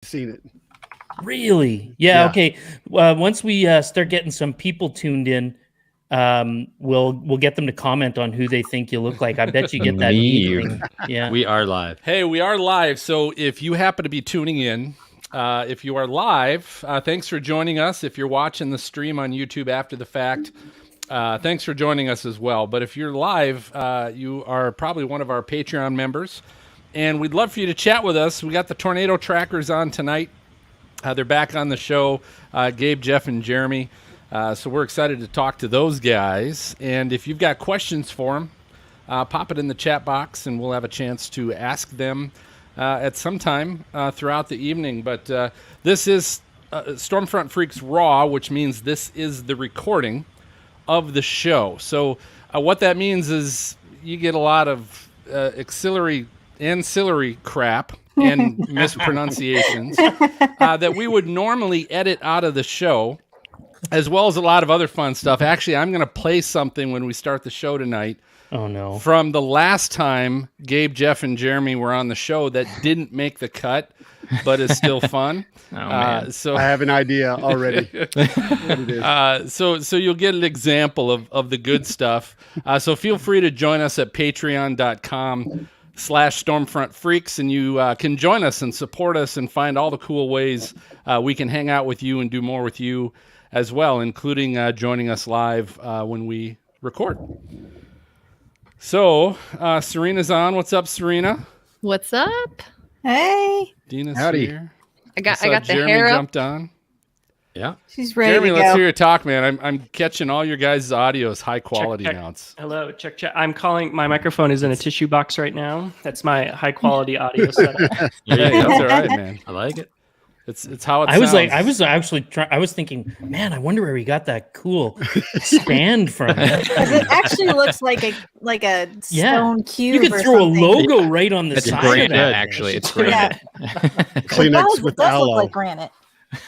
seen it. Really? Yeah. Okay. Once we start getting some people tuned in, we'll get them to comment on who they think you look like. I bet you get that thing. Yeah. We are live. Hey, we are live. So if you happen to be tuning in, if you are live, thanks for joining us. If you're watching the stream on YouTube after the fact, thanks for joining us as well. But if you're live, you are probably one of our Patreon members, and we'd love for you to chat with us. We got the Tornado Trackers on tonight. They're back on the show, Gabe, Jeff, and Jeremy. So we're excited to talk to those guys. And if you've got questions for them, pop it in the chat box, and we'll have a chance to ask them at some time throughout the evening. But this is Stormfront Freaks Raw, which means this is the recording of the show. So what that means is you get a lot of ancillary crap and mispronunciations that we would normally edit out of the show, as well as a lot of other fun stuff. Actually, I'm going to play something when we start the show tonight. Oh, no. From the last time Gabe, Jeff, and Jeremy were on the show that didn't make the cut, but is still fun. So I have an idea already. So you'll get an example of the good stuff. So feel free to join us at patreon.com/Stormfront Freaks, and you can join us and support us and find all the cool ways we can hang out with you and do more with you as well, including joining us live when we record. So, Serena's on. What's up, Serena? What's up? Hey. Dina's Howdy. here. I got the Jeremy hair up. jumped on. Yeah. She's ready Jeremy, to let's go. hear your talk, man. I'm catching all your guys' audio is high quality check. now. Hello, check. I'm calling. My microphone is in a tissue box right now. That's my high quality audio setup. Hey, that's all right, man. I like it. It's how it I was sounds. I was thinking, man, I wonder where he got that cool stand from. It actually looks like a stone cube. You could or throw something. a logo right on the It's side. granite, of that. actually. It's Yeah. granite. Kleenex It with does aloe. look like granite.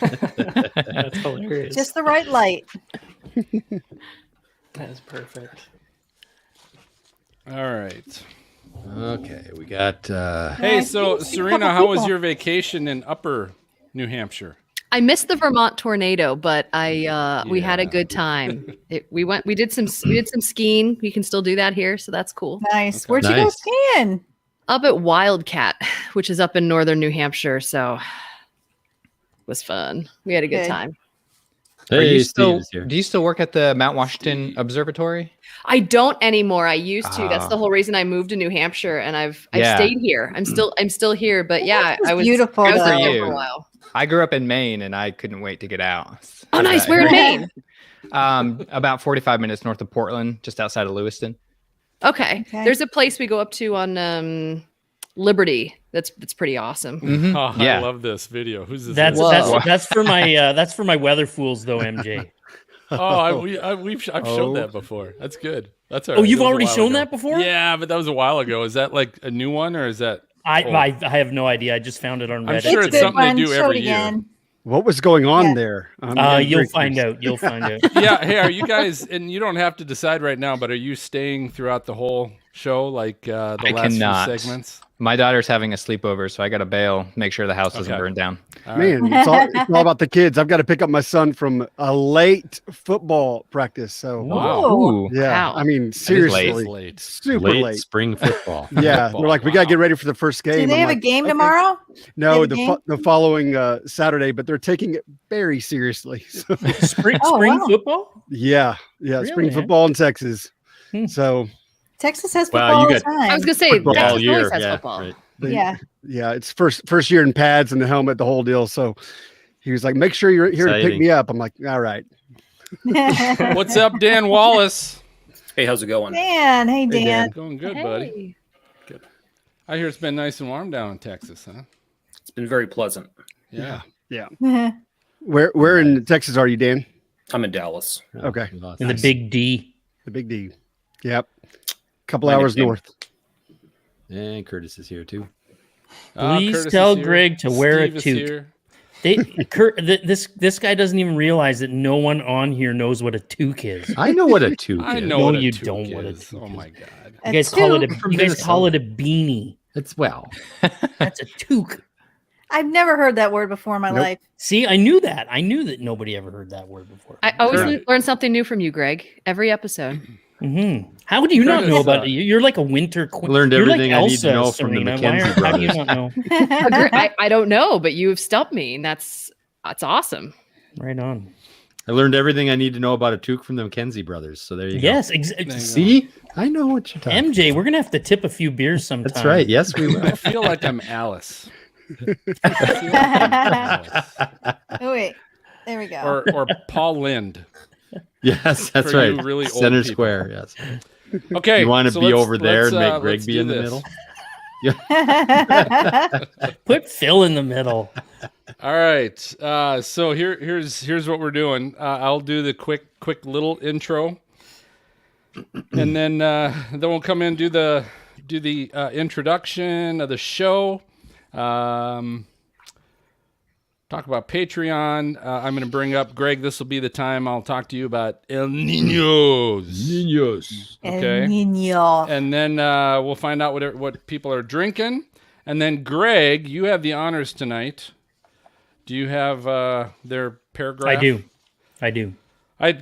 That's hilarious. Just the right light. That is perfect. All right. Okay, we got. Hey, I so think Serena, a couple how was people. your vacation in Upper New Hampshire? I missed the Vermont tornado, but we had a Yeah. good time. We did some skiing. We can still do that here, so that's cool. Nice. Okay. Where'd you go Nice. skiing? Up at Wildcat, which is up in northern New Hampshire, so it was fun. We had a good Good. time. Are Hey, you Steve still, is here. do you still work at the Mount Washington Observatory? I don't anymore. I used to. That's Ah. the whole reason I moved to New Hampshire, and I've Yeah. stayed here. I'm still here, but yeah, It's I was beautiful, I was though. there For for a you. while. I grew up in Maine, and I couldn't wait to get out. Oh, nice. Where in Maine? About 45 minutes north of Portland, just outside of Lewiston. Okay. Okay. There's a place we go up to on Liberty. That's pretty awesome. Mhm. Oh, Yeah. I love this video. Who's this? That's video? that's for my Weatherfools though, MJ. I've shown that before. That's good. That's all Oh, right. you've That was a already while shown ago. that before? Yeah, but that was a while ago. Is that like a new one, or is that? I have no idea. I just found it on I'm Reddit. sure It's it's a good something they one. do Show every it year. again. What was going on Yeah. there? You'll find out. You'll find out. Yeah. Hey, are you guys? And you don't have to decide right now, but are you staying throughout the whole show, like the I last cannot. few segments? My daughter's having a sleepover, so I got to bail, make sure the house doesn't Okay. burn down. All right. Man, it's all about the kids. I've got to pick up my son from a late football practice. So Wow. Ooh. yeah, Wow. I mean late. seriously, Late. super late late. spring football. Yeah, Football. they're like, we got to get ready for the first game. Do they I'm have a like, game okay. tomorrow? No, They have a the following Saturday, but they're taking it very seriously. So, Spring Oh, wow. football? yeah, Really, spring man? football in Texas. Hmm. So Texas has Wow, football you all the got- time. I was gonna say Football Texas all year. always has Yeah, football. right. Yeah. yeah, it's first year in pads and the helmet, the whole deal. So he was like, make sure you're here to pick Exciting. me up. I'm like, all right. What's up, Dan Wallace? Hey, how's it going? Dan, hey Dan. Going good, buddy. Hey. I hear it's been nice and warm down in Texas, huh? It's been very pleasant. Yeah. Where in Texas are you, Dan? I'm in Dallas. Okay. In the big D. The big D. Yep. Couple My hours nickname. north. And Curtis is here too. Please Curtis tell is here. Greg to wear a Steve is toque. here. This guy doesn't even realize that no one on here knows what a toque is. I know what a toque I is. know No, what a you toque don't what a is. toque Oh is. my god. You guys call it a From you guys call it Minnesota. a beanie. It's well. That's a toque. I've never heard that word before in my life. See, I knew that. I knew that nobody ever heard that word before. I always learn something new from you, Greg. Every episode. Mm-hmm. How do you not know about it? You're like a winter queen. Learned everything like I Elsa, need to know from Serena. the McKenzie How do you brothers. not know? I don't know, but you've stumped me, and that's awesome. Right on. I learned everything I need to know about a toque from the McKenzie brothers. So there you go. Yes, See, I know what you're talking. MJ, we're gonna have to tip a few beers sometime. That's right. Yes, we will. I feel like I'm Alice. Oh wait, there we go. Or Paul Lind. Yes, that's For you right. really old Center people. square. Yes. Okay. You want to so be let's- over there and make let's Greg be do in the this. middle? Put Phil in the middle. All right. So here's what we're doing. I'll do the quick little intro, and then we'll come in and do the introduction of the show. Talk about Patreon. I'm going to bring up Greg. This will be the time I'll talk to you about El Niños. Okay. El Niño. And then we'll find out what people are drinking. And then Greg, you have the honors tonight. Do you have their paragraph? I do.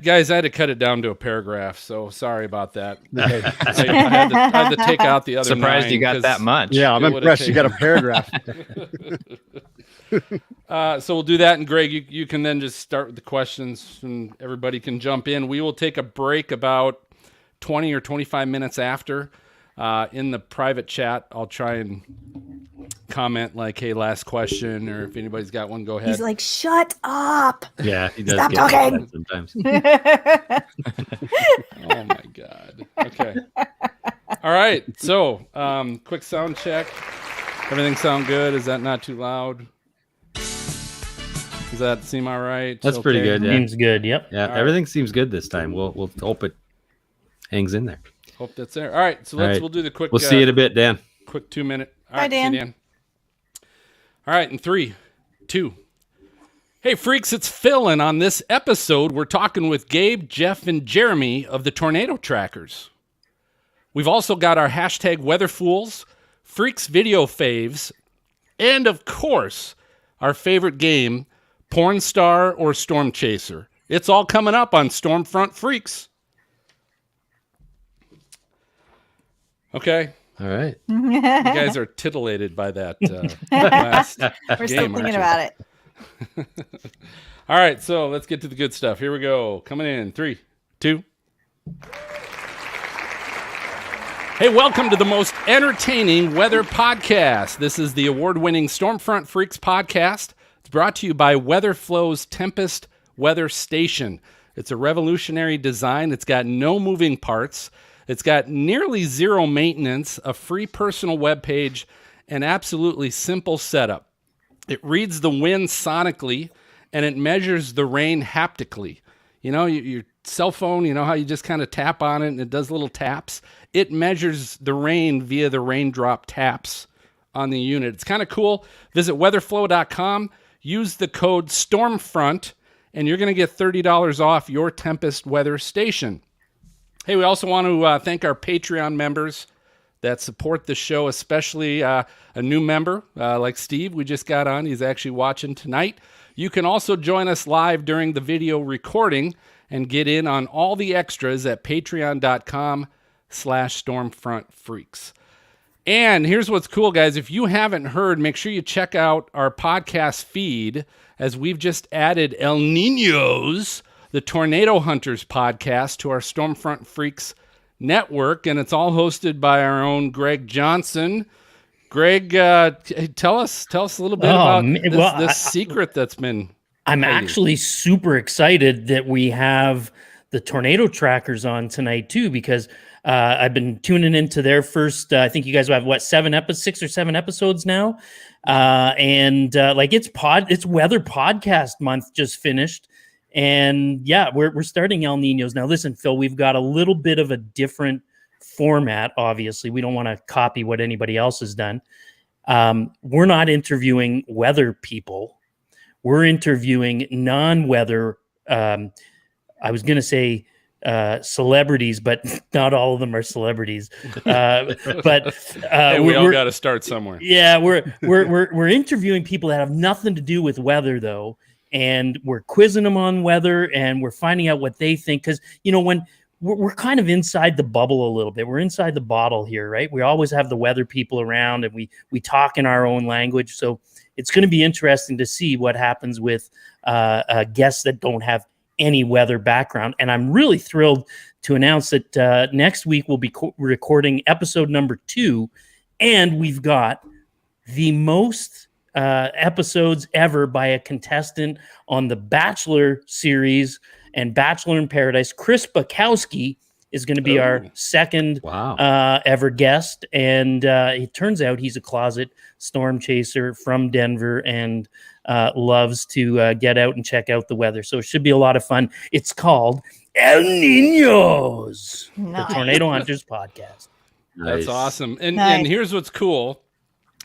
Guys, I had to cut it down to a paragraph, so sorry about that. I had to take out the other. Surprised 9 you got 'cause that much. Yeah, I'm it would've impressed. You got a taken- paragraph. So we'll do that, and Greg, you can then just start with the questions, and everybody can jump in. We will take a break about 20 or 25 minutes after. In the private chat, I'll try and comment like, "Hey, last question," or if anybody's got one, go ahead. He's like, shut up. Yeah, he does. Stop get talking. that sometimes. Oh my God. Okay. All right. So, quick sound check. Everything sound good? Is that not too loud? Does that seem all right? That's pretty good. Yeah, Seems good. Yep. yeah. right. Everything seems good this time. We'll hope it hangs in there. Hope that's there. All right. So All right. we'll do the quick. We'll see you in a bit, Dan. Quick 2 minute. All Bye, right, see you, Dan. All right, in 3, 2. Hey, freaks, it's Phil, and on this episode, we're talking with Gabe, Jeff, and Jeremy of the Tornado Trackers. We've also got our hashtag Weatherfools, Freaks Video Faves, and of course, our favorite game, Porn Star or Storm Chaser. It's all coming up on Stormfront Freaks. Okay. All right. You guys are titillated by that last We're still game, thinking aren't about it. you? All right, so let's get to the good stuff. Here we go. Coming in 3, 2. Hey, welcome to the most entertaining weather podcast. This is the award-winning Stormfront Freaks podcast. It's brought to you by Weatherflow's Tempest Weather Station. It's a revolutionary design. It's got no moving parts. It's got nearly zero maintenance, a free personal webpage, and absolutely simple setup. It reads the wind sonically, and it measures the rain haptically. You know, your cell phone, you know how you just kind of tap on it and it does little taps? It measures the rain via the raindrop taps on the unit. It's kind of cool. Visit weatherflow.com, use the code STORMFRONT, and you're going to get $30 off your Tempest Weather Station. Hey, we also want to thank our Patreon members that support the show, especially a new member like Steve we just got on. He's actually watching tonight. You can also join us live during the video recording and get in on all the extras at patreon.com/stormfrontfreaks. And here's what's cool, guys. If you haven't heard, make sure you check out our podcast feed, as we've just added El Niños, the Tornado Hunters podcast, to our Stormfront Freaks network, and it's all hosted by our own Greg Johnson. Greg, tell us a little bit about this secret that's been. I'm actually super excited that we have the Tornado Trackers on tonight too, because I've been tuning into their first. I think you guys have 6 or 7 episodes now, and it's Weather Podcast Month just finished. And yeah, we're starting El Niños now. Listen, Phil, we've got a little bit of a different format. Obviously, we don't want to copy what anybody else has done. We're not interviewing weather people. We're interviewing non-weather. I was going to say celebrities, but not all of them are celebrities. Hey, we all got to start somewhere. Yeah, we're interviewing people that have nothing to do with weather, though, and we're quizzing them on weather, and we're finding out what they think. Because when we're kind of inside the bubble a little bit, we're inside the bottle here, right? We always have the weather people around, and we talk in our own language. So it's going to be interesting to see what happens with guests that don't have any weather background. And I'm really thrilled to announce that next week we'll be recording episode number 2, and we've got the most episodes ever by a contestant on the Bachelor series and Bachelor in Paradise. Chris Bukowski is going to be our second ever guest, and it turns out he's a closet storm chaser from Denver and loves to get out and check out the weather. So it should be a lot of fun. It's called El Niños, the Tornado Hunters podcast. That's awesome. And here's what's cool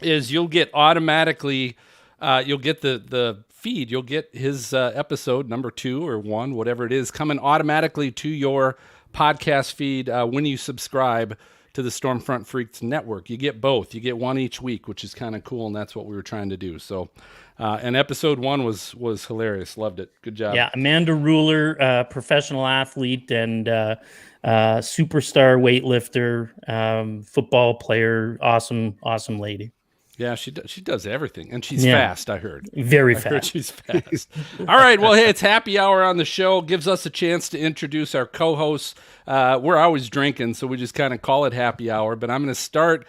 is you'll get automatically, you'll get the feed. You'll get his episode number 2 or 1, whatever it is, coming automatically to your podcast feed when you subscribe to the Stormfront Freaks Network. You get both. You get one each week, which is kind of cool, and that's what we were trying to do. So, and episode 1 was hilarious. Loved it. Good job. Yeah, Amanda Ruler, professional athlete and superstar weightlifter, football player, awesome lady. Yeah, she does everything, and she's fast. I heard very fast. I heard she's fast. All right, well, hey, it's happy hour on the show. Gives us a chance to introduce our co-hosts. We're always drinking, so we just kind of call it happy hour. But I'm going to start,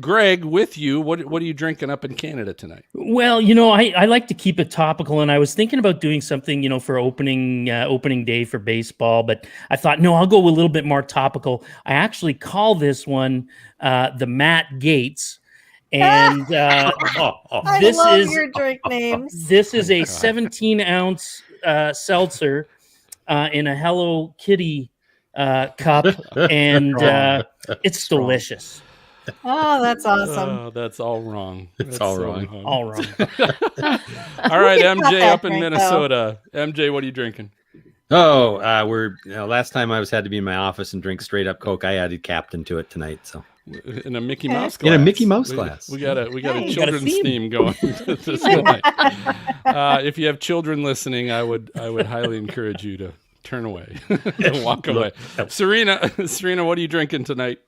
Greg, with you. What are you drinking up in Canada tonight? Well, I like to keep it topical, and I was thinking about doing something, for opening day for baseball, but I thought, no, I'll go a little bit more topical. I actually call this one the Matt Gates. And I this love is your drink names. This is a 17-ounce seltzer in a Hello Kitty cup, and it's delicious. Oh, that's awesome. Oh, that's all wrong. It's all wrong. All wrong. All right, MJ up in Minnesota. MJ, what are you drinking? Oh, last time I had to be in my office and drink straight up Coke. I added Captain to it tonight. So in a Mickey Mouse glass. In a Mickey Mouse glass. We got a children's theme going this night. If you have children listening, I would highly encourage you to turn away and walk away. Serena, what are you drinking tonight?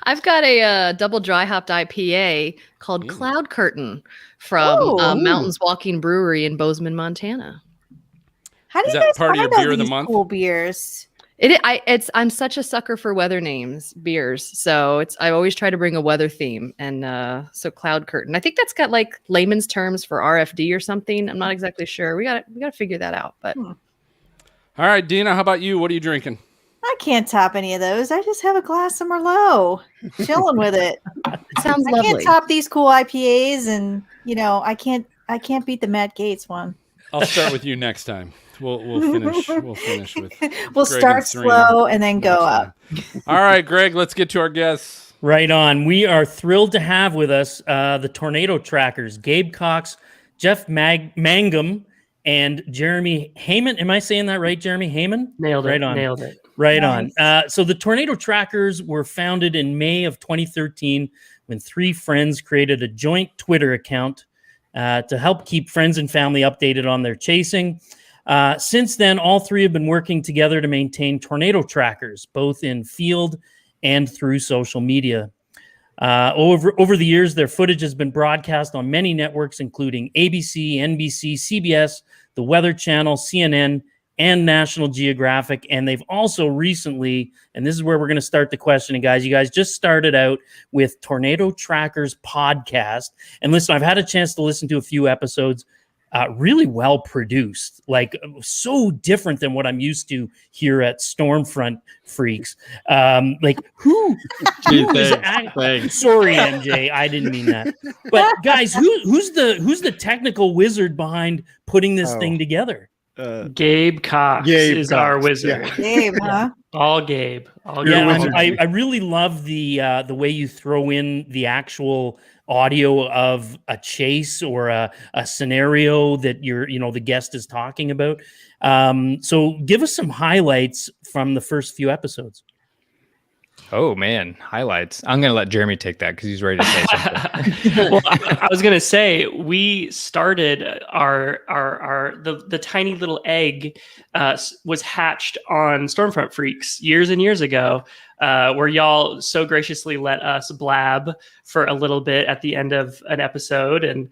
I've got a double dry hopped IPA called Cloud Curtain from Mountains Walking Brewery in Bozeman, Montana. How do Is you that guys part of your find all beer of the these month? cool beers? I'm such a sucker for weather names, beers. So I always try to bring a weather theme, and so Cloud Curtain. I think that's got like layman's terms for RFD or something. I'm not exactly sure. We got to figure that out. But all right, Dina, how about you? What are you drinking? I can't top any of those. I just have a glass of Merlot, chilling with it. Sounds I lovely. can't top these cool IPAs, and I can't beat the Matt Gates one. I'll start with you next time. We'll finish. We'll finish with. We'll Greg start and Serena slow and then go up. All right, Greg. Let's get to our guests. Right on. We are thrilled to have with us the Tornado Trackers, Gabe Cox, Jeff Mangum, and Jeremy Hamann. Am I saying that right, Jeremy Hamann? Nailed it. Right on. Nailed it. Right Nice. on. So the Tornado Trackers were founded in May of 2013 when 3 friends created a joint Twitter account to help keep friends and family updated on their chasing. Since then, all 3 have been working together to maintain tornado trackers, both in field and through social media. Over the years, their footage has been broadcast on many networks, including ABC, NBC, CBS, the Weather Channel, CNN, and National Geographic. And they've also recently, and this is where we're going to start the questioning, guys. You guys just started out with Tornado Trackers podcast. And listen, I've had a chance to listen to a few episodes. Really well produced, like so different than what I'm used to here at Stormfront Freaks. Like who is sorry, MJ, I didn't mean that. But guys, who's the technical wizard behind putting this thing together? Gabe Cox is our wizard. Gabe, huh? All Gabe. All Yeah, Gabe. I really love the way you throw in the actual audio of a chase or a scenario that the guest is talking about. So give us some highlights from the first few episodes. Oh man, highlights. I'm gonna let Jeremy take that because he's ready to say something. Well, I was gonna say we started the tiny little egg was hatched on Stormfront Freaks years and years ago, where y'all so graciously let us blab for a little bit at the end of an episode, and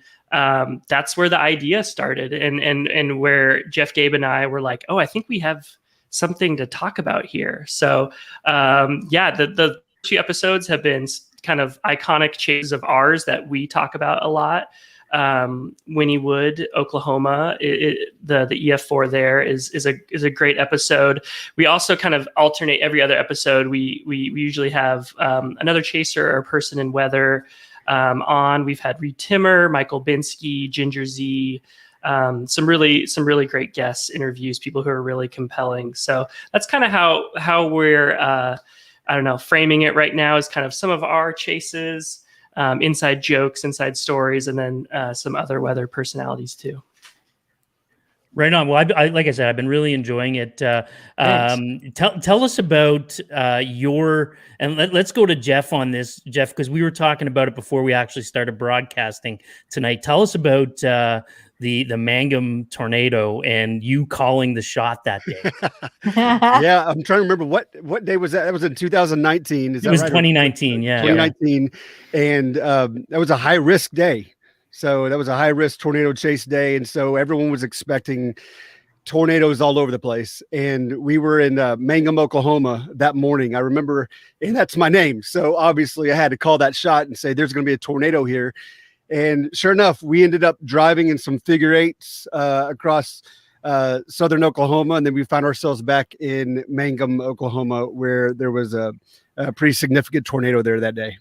that's where the idea started, and where Jeff, Gabe, and I were like, oh, I think we have something to talk about here. So the few episodes have been kind of iconic chases of ours that we talk about a lot. Winniewood, Oklahoma, the EF4 there is a great episode. We also kind of alternate every other episode. We usually have another chaser or person in weather on. We've had Reed Timmer, Michael Binsky, Ginger Z, some really great guest interviews, people who are really compelling. So that's kind of how we're framing it right now, is kind of some of our chases, inside jokes, inside stories, and then some other weather personalities too. Right on. Well, I like I said, I've been really enjoying it. Tell us about let's go to Jeff on this, Jeff, because we were talking about it before we actually started broadcasting tonight. Tell us about the Mangum tornado and you calling the shot that day. Yeah, I'm trying to remember what day was that. That was in 2019. It was 2019. Yeah, 2019, and that was a high risk day. So that was a high risk tornado chase day, and so everyone was expecting tornadoes all over the place. And we were in Mangum, Oklahoma that morning. I remember, and that's my name. So obviously, I had to call that shot and say, "There's going to be a tornado here." And sure enough, we ended up driving in some figure eights across southern Oklahoma, and then we found ourselves back in Mangum, Oklahoma, where there was a pretty significant tornado there that day,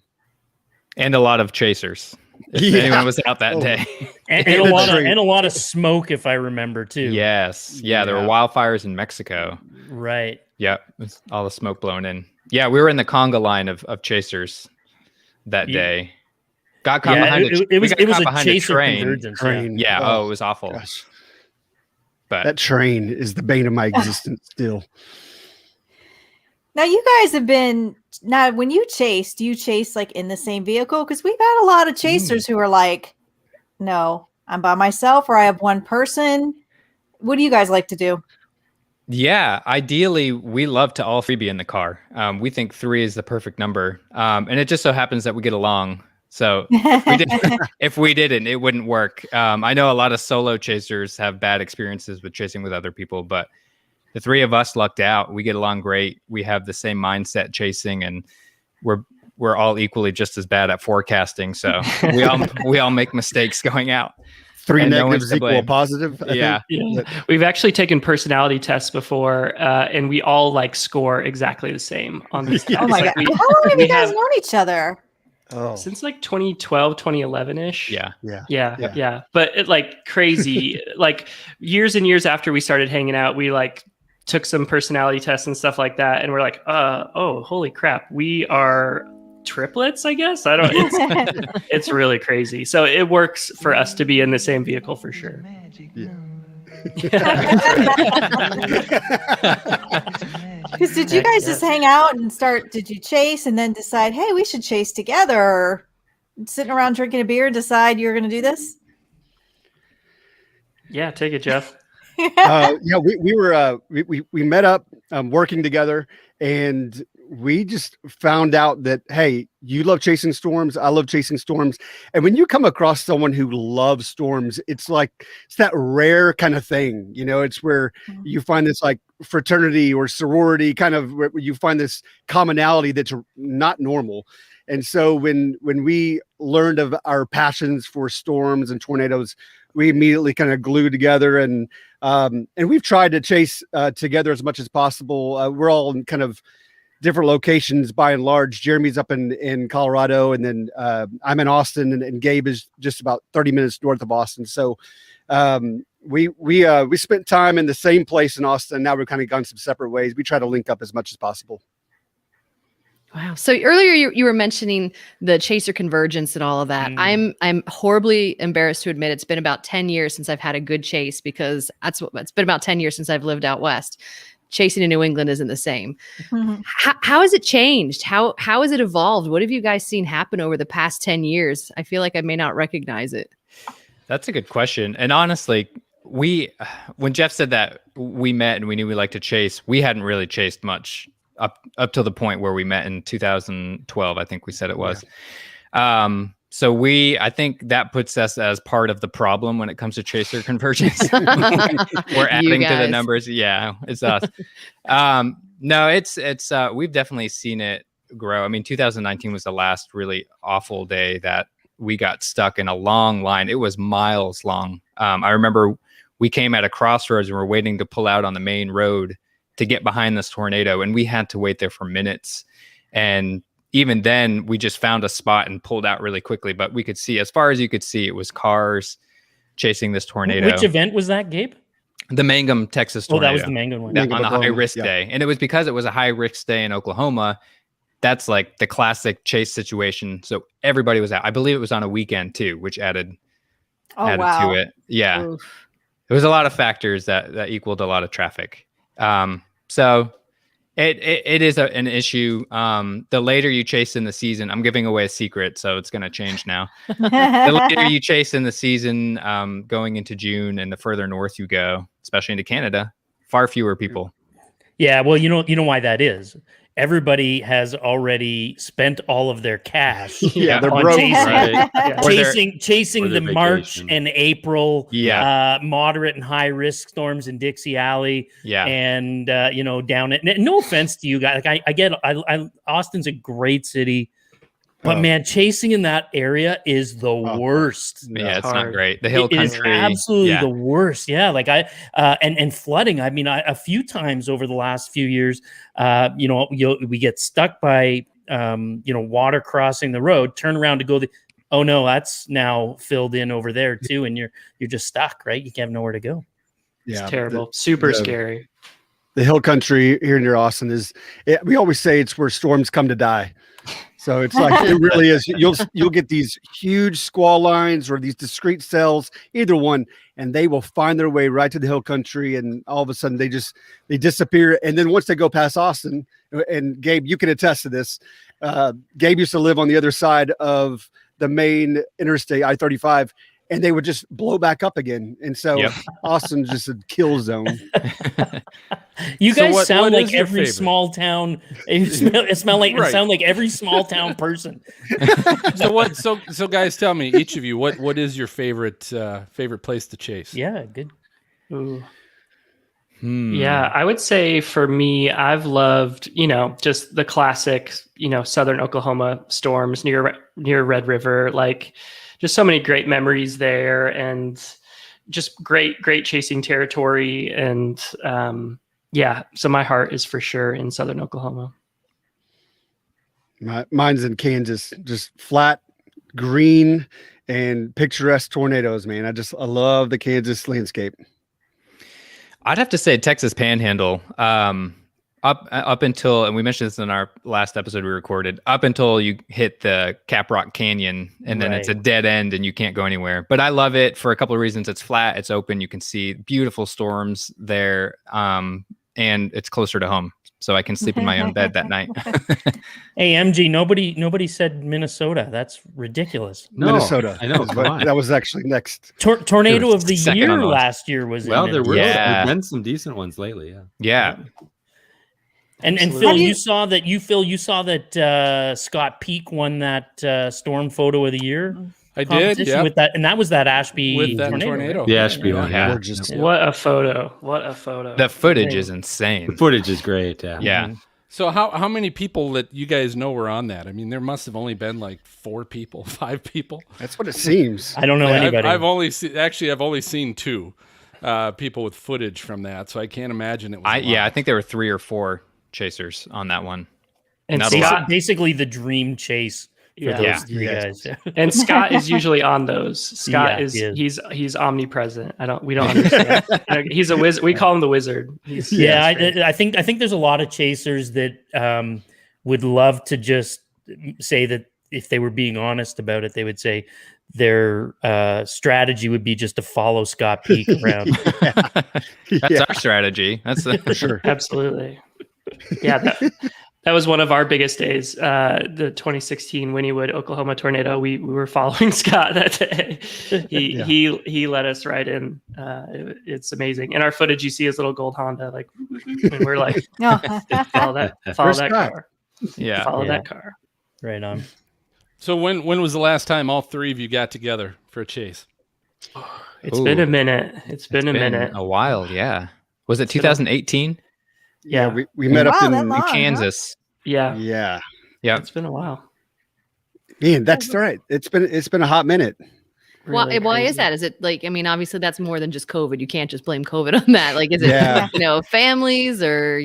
and a lot of chasers. If anyone was out that day, and a lot of smoke, if I remember too. Yes, yeah, there were wildfires in Mexico. Right. Yep, all the smoke blown in. Yeah, we were in the conga line of chasers that day. Got caught behind it was a chaser train. Convergence. Yeah. It was awful. Gosh. But that train is the bane of my existence still. Now you guys have been when you chase, do you chase like in the same vehicle? Because we've had a lot of chasers who are like, no, I'm by myself, or I have one person. What do you guys like to do? Yeah, ideally, we love to all three be in the car. We think 3 is the perfect number. And it just so happens that we get along. So if we didn't, it wouldn't work. I know a lot of solo chasers have bad experiences with chasing with other people, but the 3 of us lucked out. We get along great. We have the same mindset chasing, and we're all equally just as bad at forecasting. So we all make mistakes going out. 3 negatives equal a positive. Yeah. We've actually taken personality tests before, and we all like score exactly the same on these tests. Oh my God. How long have you guys known each other? Oh. Since like 2012, 2011-ish. Yeah. But it like crazy, like years and years after we started hanging out, we like took some personality tests and stuff like that. And we're like, oh, holy crap. We are triplets, I guess. It's really crazy. So it works for us to be in the same vehicle for sure. Because did you guys just hang out and did you chase and then decide, hey, we should chase together, or sitting around drinking a beer and decide you're going to do this? Yeah, take it, Jeff. We met up working together, and we just found out that, hey, you love chasing storms, I love chasing storms. And when you come across someone who loves storms, it's that rare kind of thing, it's where you find this like fraternity or sorority kind of, where you find this commonality that's not normal. And so when we learned of our passions for storms and tornadoes, we immediately kind of glued together, and we've tried to chase together as much as possible. We're all in kind of different locations by and large. Jeremy's up in Colorado, and then I'm in Austin, and Gabe is just about 30 minutes north of Austin. So we spent time in the same place in Austin. Now we're kind of gone some separate ways. We try to link up as much as possible. Wow. So earlier you were mentioning the chaser convergence and all of that. I'm horribly embarrassed to admit it's been about 10 years since I've had a good chase, because it's been about 10 years since I've lived out west. Chasing in New England isn't the same. How has it changed? How has it evolved? What have you guys seen happen over the past 10 years? I feel like I may not recognize it. That's a good question. And honestly, when Jeff said that we met and we knew we liked to chase, we hadn't really chased much up till the point where we met in 2012, I think we said it was. Yeah. So I think that puts us as part of the problem when it comes to chaser convergence. We're adding to the numbers. Yeah, it's us. No, it's we've definitely seen it grow. I mean, 2019 was the last really awful day that we got stuck in a long line. It was miles long. I remember we came at a crossroads and we're waiting to pull out on the main road to get behind this tornado, and we had to wait there for minutes. And even then, we just found a spot and pulled out really quickly. But we could see, as far as you could see, it was cars chasing this tornado. Which event was that, Gabe? The Mangum, Texas tornado. Oh, that was the Mangum one. On the high-risk day. And it was because it was a high-risk day in Oklahoma. That's like the classic chase situation. So everybody was out. I believe it was on a weekend, too, which added to it. Yeah. Oof. It was a lot of factors that equaled a lot of traffic. So it is an issue. The later you chase in the season, I'm giving away a secret, so it's going to change now. The later you chase in the season, going into June, and the further north you go, especially into Canada, far fewer people. Yeah, well, you know why that is. Everybody has already spent all of their cash they're on broke, chasing, right? chasing the March and April, moderate and high risk storms in Dixie Alley, and down it. No offense to you guys, like I get, Austin's a great city, but man, chasing in that area is the worst. Yeah, it's not great. The hill country is absolutely the worst. Yeah, like and flooding. I mean, a few times over the last few years, we get stuck by water crossing the road. Turn around to go oh no, that's now filled in over there too, and you're just stuck. Right, you have nowhere to go. Yeah, it's terrible. Super scary. The hill country here near Austin we always say it's where storms come to die. So it's like, it really is. You'll get these huge squall lines or these discrete cells, either one, and they will find their way right to the hill country. And all of a sudden they disappear. And then once they go past Austin, and Gabe, you can attest to this. Gabe used to live on the other side of the main interstate, I-35, and they would just blow back up again. And so Austin's just a kill zone. You guys sound like every small town. It sound like every small town person. So guys, tell me, each of you, what is your favorite place to chase? Yeah, good. Ooh. Yeah, I would say for me, I've loved, just the classic, southern Oklahoma storms near Red River, like just so many great memories there, and just great chasing territory. And so my heart is for sure in southern Oklahoma. Mine's in Kansas, just flat, green, and picturesque tornadoes, man. I love the Kansas landscape. I'd have to say Texas Panhandle, up until, and we mentioned this in our last episode we recorded, up until you hit the Caprock Canyon, and then it's a dead end and you can't go anywhere. But I love it for a couple of reasons. It's flat, it's open, you can see beautiful storms there, and it's closer to home, so I can sleep in my own bed that night. Hey, MG, nobody said Minnesota. That's ridiculous. No, Minnesota. I know. That was actually next. Tornado of the year last year was in there Minnesota. were been some decent ones lately. Yeah. And Phil, you saw that Scott Peak won that storm photo of the year. I did, yeah. With that, and that was that Ashby tornado. The Ashby one, yeah. Gorgeous. What a photo! What a photo! The footage is insane. The footage is great. Yeah. Yeah. So how many people that you guys know were on that? I mean, there must have only been like 4 people, 5 people. That's what it seems. I don't know anybody. I've only seen 2 people with footage from that, so I can't imagine it was. I think there were 3 or 4 chasers on that one. And basically the dream chase for those three guys. Yeah. And Scott is usually on those. Scott Yeah, he is. he's omnipresent. We don't understand. He's a wizard. We call him the wizard. I think there's a lot of chasers that would love to just say that if they were being honest about it, they would say their strategy would be just to follow Scott Peak around. That's our strategy. That's for sure. Absolutely. Yeah. That was one of our biggest days. The 2016 Wynnewood, Oklahoma tornado. We were following Scott that day. He let us right in. It's amazing. And our footage, you see his little gold Honda, like, and we're like, follow that car. Yeah, follow that car. Right on. So when was the last time all three of you got together for a chase? It's been a minute. It's been a minute. A while, yeah. Was it 2018? Yeah, we met up in Kansas. Yeah. Yeah. It's been a while. Man, that's right. It's been a hot minute. Why is that? Is it like, I mean, obviously that's more than just COVID. You can't just blame COVID on that. Like, is it, families or,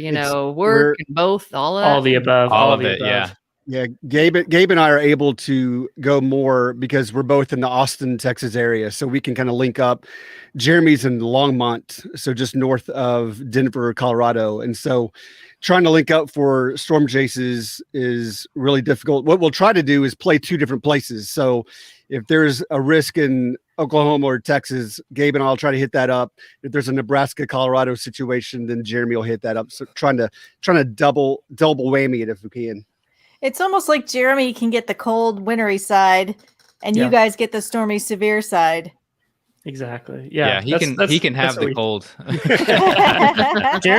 work and both, all the above, all of it. Yeah. Yeah. Gabe and I are able to go more because we're both in the Austin, Texas area. So we can kind of link up. Jeremy's in Longmont, so just north of Denver, Colorado. And so trying to link up for storm chases is really difficult. What we'll try to do is play two different places. So if there's a risk in Oklahoma or Texas, Gabe and I'll try to hit that up. If there's a Nebraska, Colorado situation, then Jeremy will hit that up. So trying to double whammy it if we can. It's almost like Jeremy can get the cold, wintry side, and you guys get the stormy, severe side. Exactly. Yeah. He can have the cold.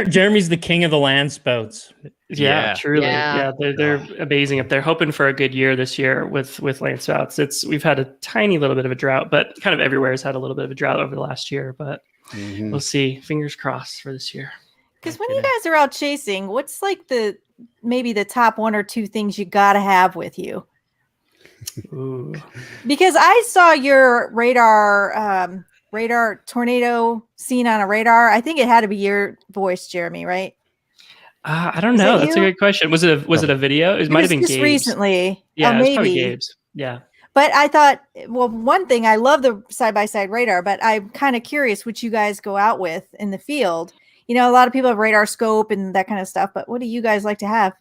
Jeremy's the king of the land spouts. Yeah, truly. Yeah. They're amazing up there. Hoping for a good year this year with land spouts. We've had a tiny little bit of a drought, but kind of everywhere has had a little bit of a drought over the last year. But we'll see. Fingers crossed for this year. Because when you guys are out chasing, what's like maybe the top one or two things you gotta have with you? Ooh. Because I saw your radar tornado seen on a radar. I think it had to be your voice, Jeremy, right? I don't know. That's a good question. Was it a video? It might have been just Gabe's. Recently. Yeah, maybe. It was probably Gabe's. Yeah. But I thought, well, one thing, I love the side-by-side radar, but I'm kind of curious what you guys go out with in the field. A lot of people have radar scope and that kind of stuff, but what do you guys like to have?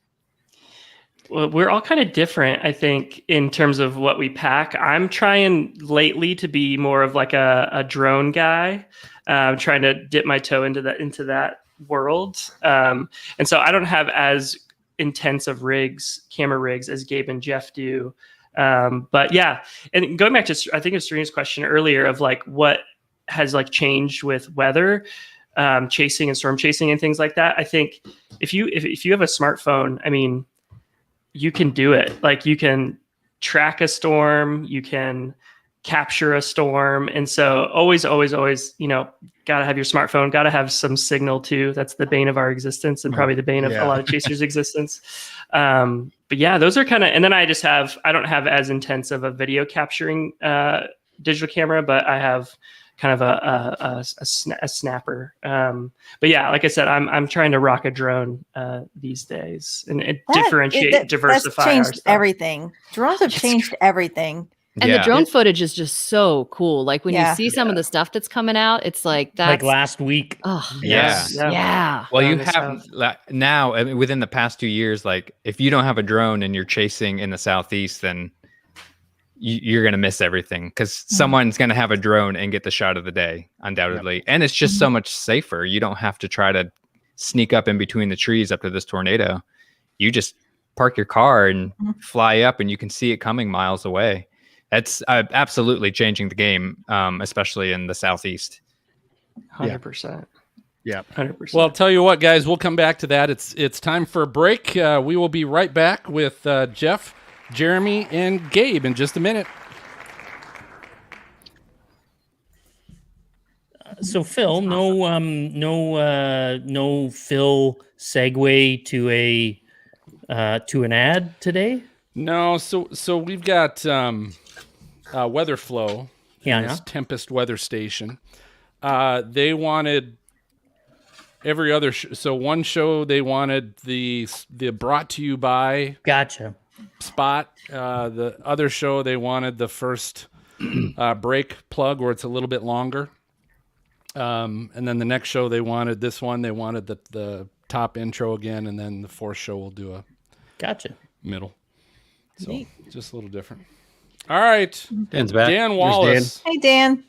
Well, we're all kind of different, I think, in terms of what we pack. I'm trying lately to be more of like a drone guy. I'm trying to dip my toe into that world. And so I don't have as intense of camera rigs as Gabe and Jeff do. But yeah, and going back to, I think it was Serena's question earlier of like, what has like changed with weather, chasing and storm chasing and things like that. I think if you have a smartphone, I mean, you can do it. Like you can track a storm, you can capture a storm. And so always, got to have your smartphone, got to have some signal too. That's the bane of our existence and probably the bane of a lot of chasers' existence. But yeah, those are kind of, and then I don't have as intense of a video capturing digital camera, but I have kind of a snapper. But yeah, like I said, I'm trying to rock a drone these days and diversify. That's changed everything. Drones have changed everything. And the drone footage is just so cool. Like when you see some of the stuff that's coming out, it's like that's like last week. Oh, yeah. Well, you have now, I mean, within the past 2 years, like if you don't have a drone and you're chasing in the Southeast, then you're going to miss everything because someone's going to have a drone and get the shot of the day, undoubtedly. And it's just so much safer. You don't have to try to sneak up in between the trees up to this tornado. You just park your car and fly up and you can see it coming miles away. That's absolutely changing the game, especially in the Southeast. 100%. Yeah. 100%. Well, I'll tell you what, guys, we'll come back to that. It's time for a break. We will be right back with Jeff, Jeremy, and Gabe in just a minute. So Phil, no Phil segue to an ad today. No, so we've got Weatherflow, this Tempest weather station. They wanted every other so one show they wanted the brought to you by. Gotcha. spot. The other show, they wanted the first break plug where it's a little bit longer. And then the next show, they wanted this one. They wanted the top intro again, and then the fourth show will do a middle. So Neat. just a little different. All right, Dan's back. Dan Wallace. Hey, Dan.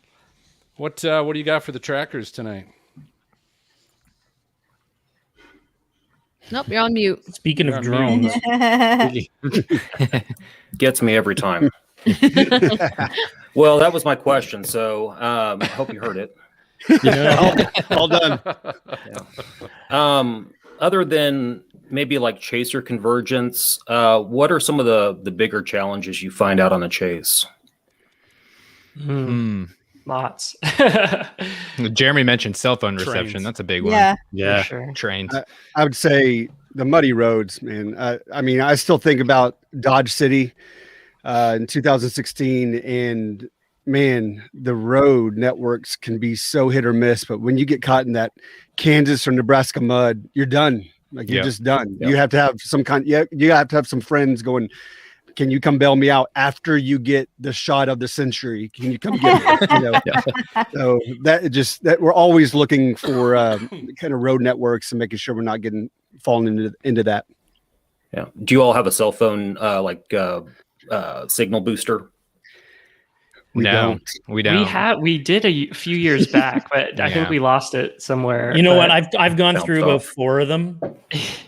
What do you got for the trackers tonight? Nope, you're on mute. Speaking You're of on mute. drones, Gets me every time. Well, that was my question, so I hope you heard it. All done. Other than maybe like chaser convergence, what are some of the bigger challenges you find out on a chase? Lots. Jeremy mentioned cell phone Trains. reception. That's a big one. Yeah. Yeah. For sure. Trains. I would say the muddy roads, man. I mean, I still think about Dodge City in 2016, and man, the road networks can be so hit or miss. But when you get caught in that Kansas or Nebraska mud, you're done. Like you're Yep. just done. Yep. You have to have some kind. You have to have some friends going. Can you come bail me out after you get the shot of the century? Can you come get me? You know? So that we're always looking for kind of road networks and making sure we're not falling into that. Yeah. Do you all have a cell phone signal booster? We don't. We don't. We did a few years back, but I Yeah. think we lost it somewhere. you know what? but- I've gone Bounced through about off. 4 of them.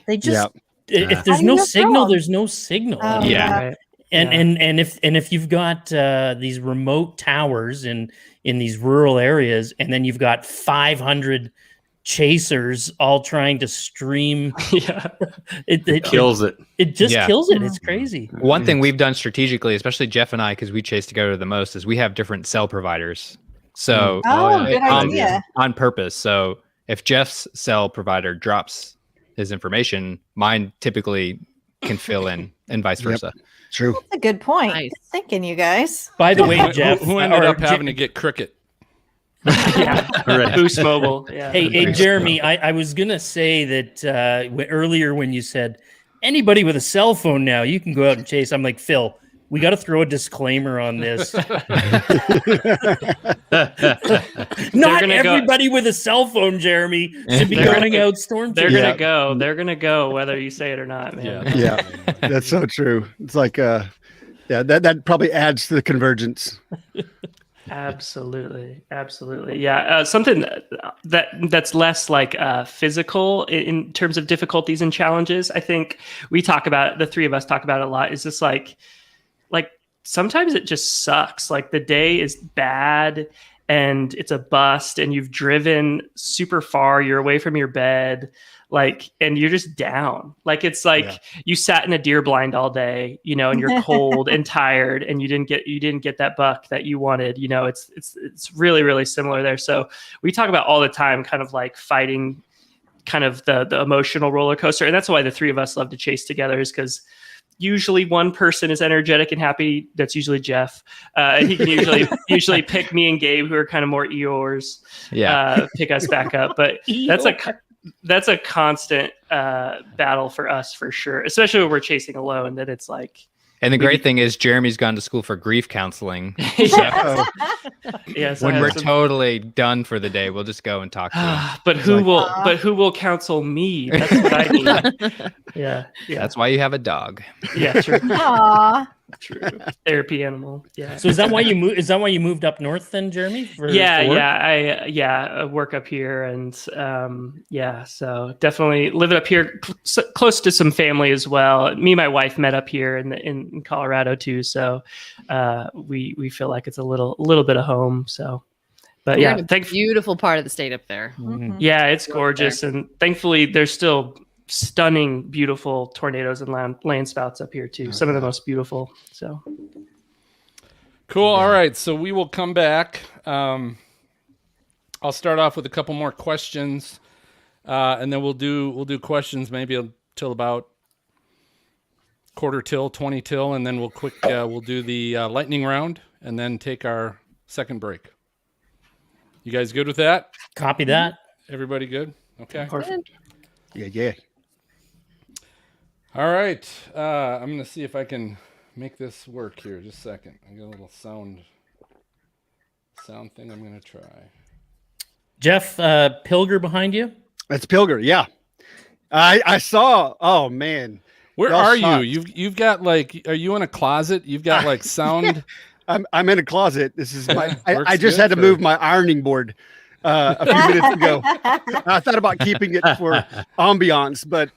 They just if How there's do you no get signal, through 'em? there's no signal. Oh, Yeah. Right. And Yeah. and if you've got these remote towers in these rural areas, and then you've got 500 chasers all trying to stream, Yeah. it Kills it. It just Yeah. kills it. It's crazy. One thing we've done strategically, especially Jeff and I, because we chase together the most, is we have different cell providers. So Oh, good on- idea. on purpose. So if Jeff's cell provider drops his information, mine typically can fill in, and vice Yep. versa. True. That's a good point. Nice. Good thinking, you guys. By the way, Who- Jeff, who ended or up Je- having to get Cricket? Yeah. Right. Boost Mobile. Yeah. Hey, Jeremy, I was gonna say that earlier when you said anybody with a cell phone now, you can go out and chase. I'm like, Phil, we got to throw a disclaimer on this. Not gonna go- everybody with a cell phone, Jeremy, should be They're going gonna- out storm They're chasing. gonna go. They're gonna go whether you say it or not, man. Yeah, that's so true. It's like, that probably adds to the convergence. Absolutely. Yeah, something that's less like physical in terms of difficulties and challenges. I think the three of us talk about it a lot. Is just like sometimes it just sucks. Like the day is bad and it's a bust, and you've driven super far. You're away from your bed. And you're just down. It's like you sat in a deer blind all day, and you're cold and tired, and you didn't get that buck that you wanted. It's really, really similar there. So we talk about all the time, kind of like fighting kind of the emotional roller coaster. And that's why the three of us love to chase together, is because usually one person is energetic and happy. That's usually Jeff. He can usually pick me and Gabe, who are kind of more Eeyores, pick us back up. But that's a constant battle for us, for sure, especially when we're chasing alone. That it's like, And the great thing is Jeremy's gone to school for grief counseling. yeah, so When I we're have some- totally done for the day, we'll just go and talk to him. but who will counsel me? That's what I need. Yeah. That's why you have a dog. Yeah, true. Aw. True. Therapy animal. Yeah. So is that why you moved? Is that why you moved up north then, Jeremy? For work? I work up here, and so definitely living up here, close to some family as well. Me and my wife met up here in Colorado too, so we feel like it's a little bit of home. So, but You're yeah, in a beautiful part of the state up there. Mhm. yeah, it's gorgeous, and thankfully there's still stunning, beautiful tornadoes and land spouts up here too. Some of the most beautiful. So Cool. All right. So we will come back. I'll start off with a couple more questions, and then we'll do questions maybe until about quarter till, 20 till, and then we'll do the lightning round, and then take our second break. You guys good with that? Copy that. Everybody good? Okay. perfect. Yeah. All right. I'm going to see if I can make this work here. Just a second. I got a little sound thing I'm going to try. Jeff, Pilger behind you. That's Pilger. Yeah. I saw. Oh man. Where Y'all are sucked. you? You've got like, are you in a closet? You've got like sound. I'm in a closet. This is my. I Works just good had to for- move my ironing board a few minutes ago. I thought about keeping it for ambiance, but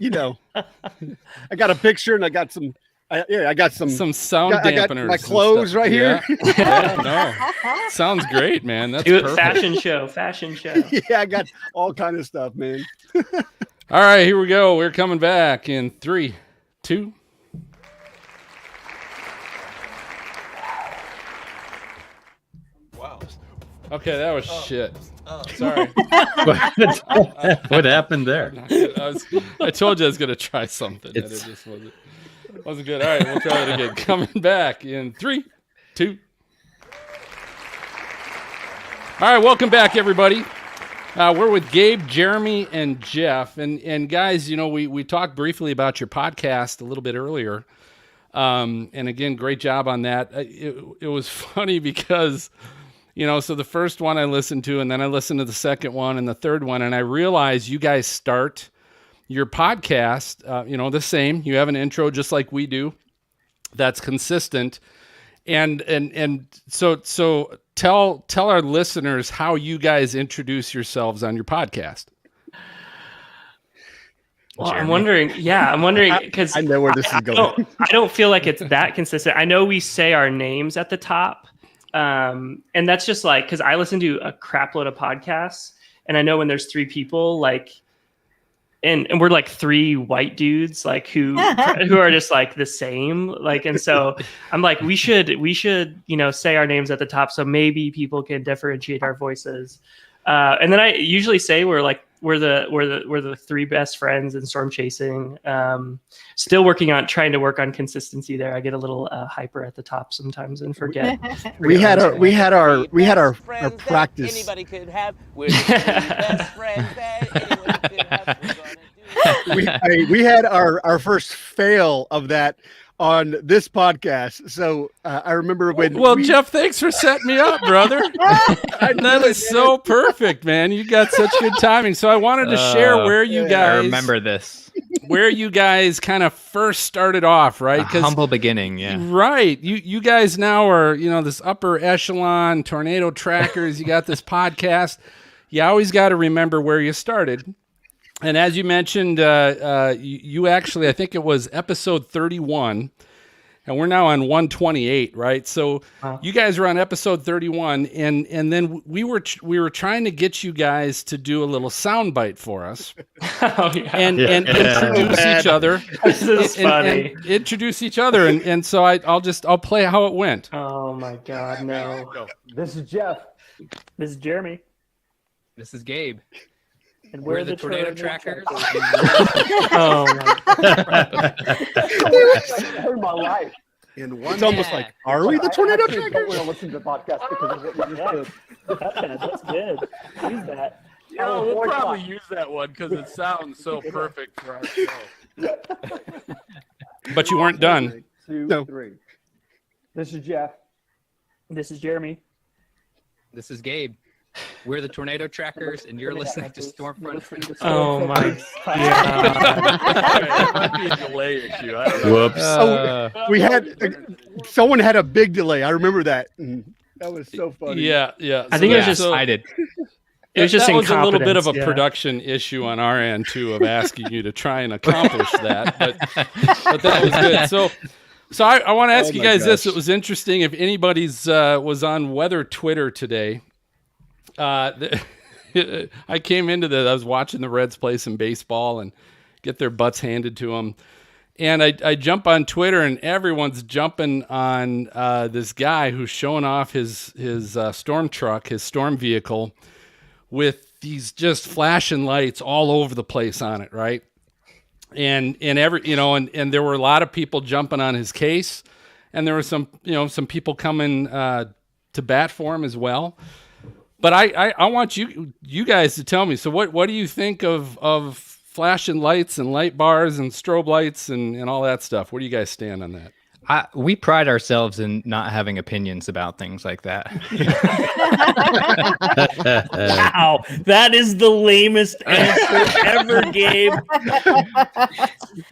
I got a picture and I got some. I got some sound I got dampeners. my and clothes stuff. right here. Yeah, no. Sounds great, man. That's Do it, perfect. fashion show. Yeah, I got all kind of stuff, man. All right, here we go. We're coming back in 3, 2. Wow. Okay, that was shit. Sorry. What happened there? I told you I was going to try something. And it just wasn't good. All right, we'll try it again. Coming back in 3, 2. All right, welcome back, everybody. We're with Gabe, Jeremy, and Jeff. And guys, we talked briefly about your podcast a little bit earlier. And again, great job on that. It was funny because, so the first one I listened to, and then I listened to the second one and the third one, and I realized you guys start your podcast, the same. You have an intro just like we do that's consistent. And so tell our listeners how you guys introduce yourselves on your podcast. Well, I'm wondering because I know where this is going. I don't feel like it's that consistent. I know we say our names at the top. And that's just like, cause I listen to a crap load of podcasts and I know when there's 3 people, like, and we're like 3 white dudes, like who are just like the same, like, and so I'm like, we should, say our names at the top. So maybe people can differentiate our voices. And then I usually say we're the 3 best friends in storm chasing. Still trying to work on consistency there. I get a little hyper at the top sometimes and forget. We had our practice. Anybody could have. We're the 3 best friends that anyone could have. We're gonna do it. We had our first fail of that on this podcast. So I remember when. Well, Jeff, thanks for setting me up, brother. That is so perfect, man. You got such good timing. So I wanted to share where you guys. I remember this. Where you guys kind of first started off, right? A humble beginning, yeah. Right. You guys now are, this upper echelon, tornado trackers. You got this podcast. You always got to remember where you started. And as you mentioned, you actually, I think it was episode 31, and we're now on 128, right? So you guys were on episode 31, and then we were trying to get you guys to do a little soundbite for us, and introduce each other. This is funny. And introduce each other, and so I'll play how it went. Oh my God, no. This is Jeff. This is Jeremy. This is Gabe. And We're the tornado trackers. Oh my I heard my life. It's almost like, are we the tornado I actually don't trackers? want to listen to the podcast because of what you just did. That's good. Use that. Oh, we'll boy, probably God. use that one because it sounds so perfect for our show. But you weren't done. 2, 3. This is Jeff. This is Jeremy. This is Gabe. We're the tornado trackers, and you're listening to Stormfront. Oh my God. That might be a delay issue. I don't know. Whoops. We had someone had a big delay. I remember that. That was so funny. Yeah. I think it was just I did. It was just that was a little bit of a incompetence, yeah. production issue on our end too, of asking you to try and accomplish that. But that was good. So I want to ask you guys this. It was interesting. If anybody's was on Weather Twitter today, I came into I was watching the Reds play some baseball and get their butts handed to them. And I jump on Twitter and everyone's jumping on this guy who's showing off his storm truck, his storm vehicle, with these just flashing lights all over the place on it, right? And and there were a lot of people jumping on his case, and there were some people coming to bat for him as well. But I want you guys to tell me. So what do you think of flashing lights and light bars and strobe lights and all that stuff. Where do you guys stand on that? We pride ourselves in not having opinions about things like that. Wow, that is the lamest answer ever, Gabe.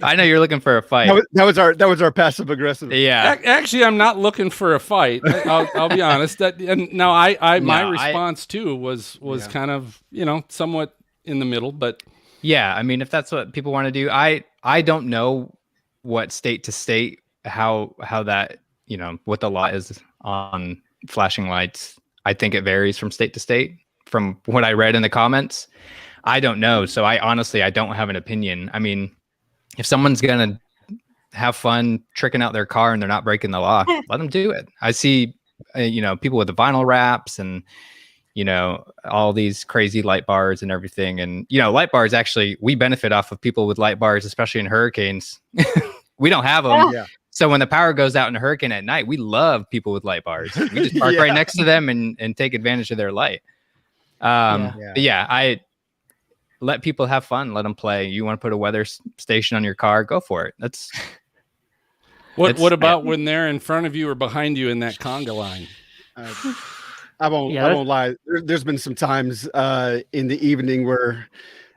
I know you're looking for a fight. That was our passive aggressive. Yeah. Actually, I'm not looking for a fight. I'll be honest. My response too was kind of, somewhat in the middle, but yeah, I mean, if that's what people want to do, I don't know what state to state how that, what the law is on flashing lights. I think it varies from state to state. From what I read in the comments, I don't know. So I don't have an opinion. I mean, if someone's gonna have fun tricking out their car and they're not breaking the law, let them do it. I see, people with the vinyl wraps and all these crazy light bars and everything. And light bars, actually, we benefit off of people with light bars, especially in hurricanes. We don't have them. Yeah. So when the power goes out in a hurricane at night, we love people with light bars. We just park right next to them and take advantage of their light. I let people have fun. Let them play. You want to put a weather station on your car? Go for it. That's what about when they're in front of you or behind you in that conga line? I won't lie. There's been some times in the evening where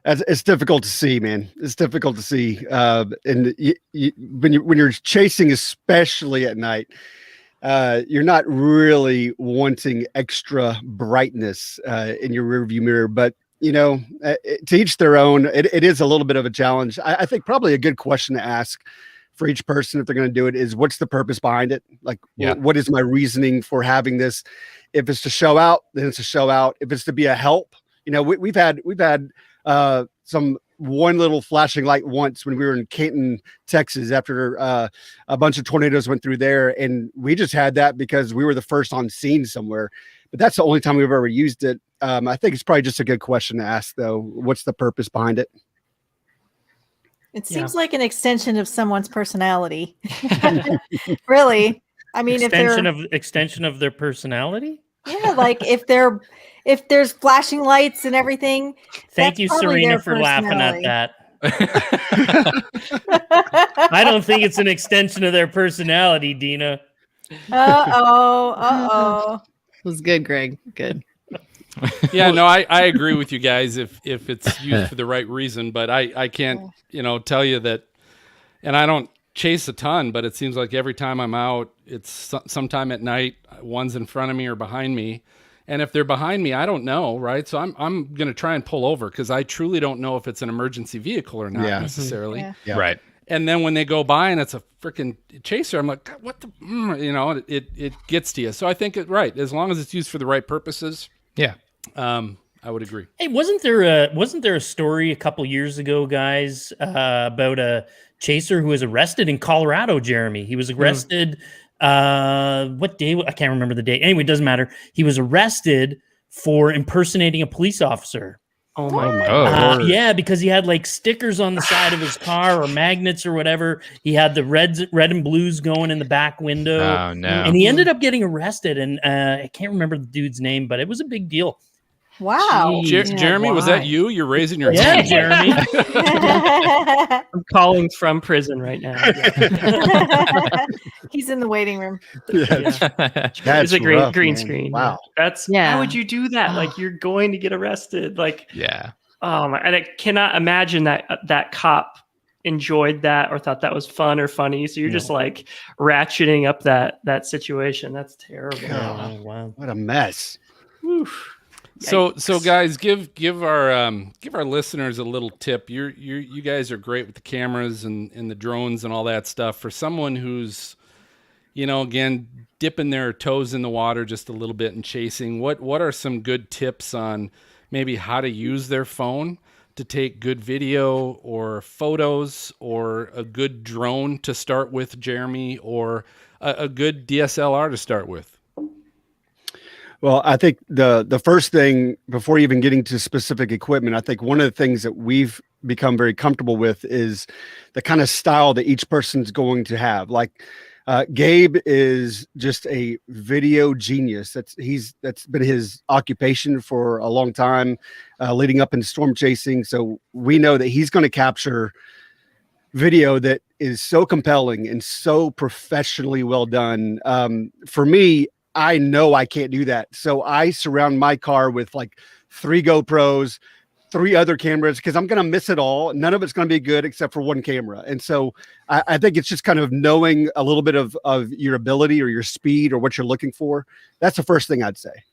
it's difficult to see, man. It's difficult to see. And when you're chasing, especially at night, you're not really wanting extra brightness in your rearview mirror. But to each their own. It is a little bit of a challenge. I think probably a good question to ask for each person if they're going to do it is, what's the purpose behind it? Like, what is my reasoning for having this? If it's to show out, then it's a show out. If it's to be a help, we've had some one little flashing light once when we were in Canton, Texas, after a bunch of tornadoes went through there, and we just had that because we were the first on scene somewhere. But that's the only time we've ever used it. I think it's probably just a good question to ask, though. What's the purpose behind it? It seems like an extension of someone's personality. Really. I mean, extension of their personality. Yeah, like if there's flashing lights and everything. Thank you, Serena, for laughing at that. I don't think it's an extension of their personality, Dina. Uh-oh. It was good, Greg. Good. Yeah, no, I agree with you guys if it's used for the right reason, but I can't, tell you that, and I don't chase a ton, but it seems like every time I'm out, it's sometime at night, one's in front of me or behind me. And if they're behind me, I don't know, right? So I'm going to try and pull over because I truly don't know if it's an emergency vehicle or not necessarily. Yeah. Right. And then when they go by and it's a freaking chaser, I'm like, what the, it gets to you. So I think right. As long as it's used for the right purposes. Yeah. I would agree. Hey, wasn't there a story a couple years ago, guys, about a chaser who was arrested in Colorado, Jeremy? He was arrested, what day? I can't remember the date. Anyway, it doesn't matter. He was arrested for impersonating a police officer. Oh my God. Yeah, because he had like stickers on the side of his car or magnets or whatever. He had the red and blues going in the back window. Oh, no. And he ended up getting arrested. And I can't remember the dude's name, but it was a big deal. Wow. Jeremy, was that you? You're raising your Yeah, hand. Jeremy. I'm calling from prison right now. He's in the waiting room. It's a green screen. Wow. How would you do that? Like, you're going to get arrested. Like, yeah. And I cannot imagine that cop enjoyed that or thought that was fun or funny. So you're just like ratcheting up that situation. That's terrible. Oh, wow. What a mess. Oof. So guys, give our listeners a little tip. You guys are great with the cameras and the drones and all that stuff. For someone who's, again, dipping their toes in the water just a little bit and chasing, what are some good tips on maybe how to use their phone to take good video or photos, or a good drone to start with, Jeremy, or a good DSLR to start with? Well, I think the first thing, before even getting to specific equipment, I think one of the things that we've become very comfortable with is the kind of style that each person's going to have. Like, Gabe is just a video genius. That's been his occupation for a long time, leading up into storm chasing. So we know that he's going to capture video that is so compelling and so professionally well done. For me, I know I can't do that. So I surround my car with like 3 GoPros, 3 other cameras, because I'm going to miss it all. None of it's going to be good except for one camera. And so I think it's just kind of knowing a little bit of your ability or your speed or what you're looking for. That's the first thing I'd say.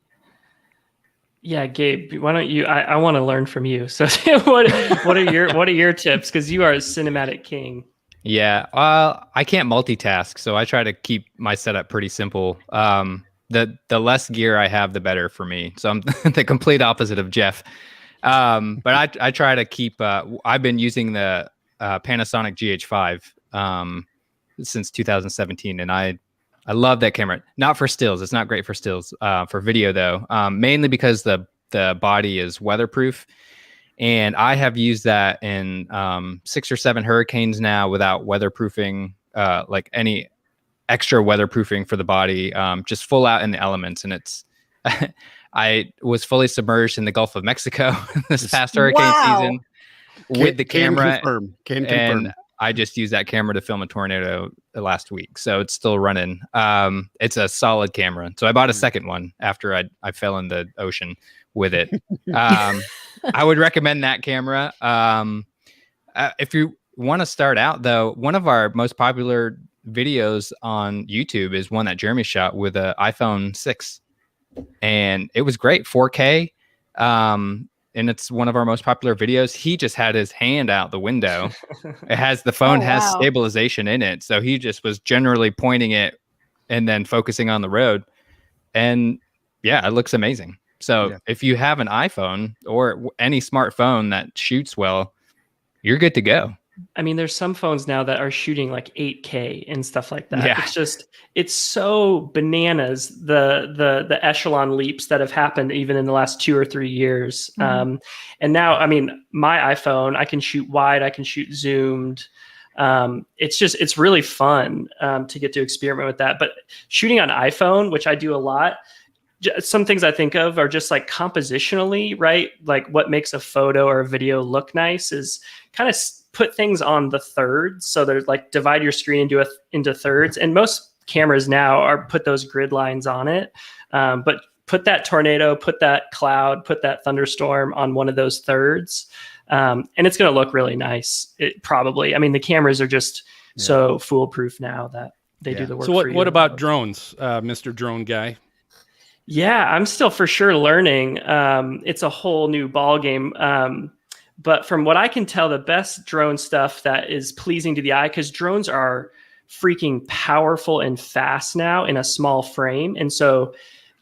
Yeah, Gabe, why don't you? I want to learn from you. So, what are your tips? Because you are a cinematic king. Yeah, I can't multitask, so I try to keep my setup pretty simple. The less gear I have, the better for me. So I'm the complete opposite of Jeff. But I try to keep. I've been using the Panasonic GH5 since 2017, and I love that camera. Not for stills. It's not great for stills. For video though, mainly because the body is weatherproof, and I have used that in 6 or 7 hurricanes now without weatherproofing, like any extra weatherproofing for the body, just full out in the elements. And it's I was fully submerged in the Gulf of Mexico this past hurricane season with the camera. Can confirm. I just used that camera to film a tornado last week, so it's still running. It's a solid camera. So I bought a second one after I fell in the ocean with it. I would recommend that camera. If you want to start out, though, one of our most popular videos on YouTube is one that Jeremy shot with an iPhone 6, and it was great, 4K. And it's one of our most popular videos. He just had his hand out the window. It has the phone has stabilization in it. So he just was generally pointing it and then focusing on the road. And yeah, it looks amazing. So if you have an iPhone or any smartphone that shoots well, you're good to go. I mean, there's some phones now that are shooting like 8K and stuff like that. Yeah. It's so bananas, the echelon leaps that have happened even in the last 2 or 3 years. Mm-hmm. And now, I mean, my iPhone, I can shoot wide, I can shoot zoomed. It's really fun to get to experiment with that. But shooting on iPhone, which I do a lot, some things I think of are just like compositionally, right? Like what makes a photo or a video look nice is kind of put things on the thirds. So there's like divide your screen into thirds. And most cameras now are put those grid lines on it. But put that tornado, put that cloud, put that thunderstorm on one of those thirds. And it's going to look really nice. I mean, the cameras are just so foolproof now that they do the work. So for you. what about drones, Mr. Drone Guy? Yeah, I'm still for sure learning. It's a whole new ball game. But from what I can tell, the best drone stuff that is pleasing to the eye, because drones are freaking powerful and fast now in a small frame. And so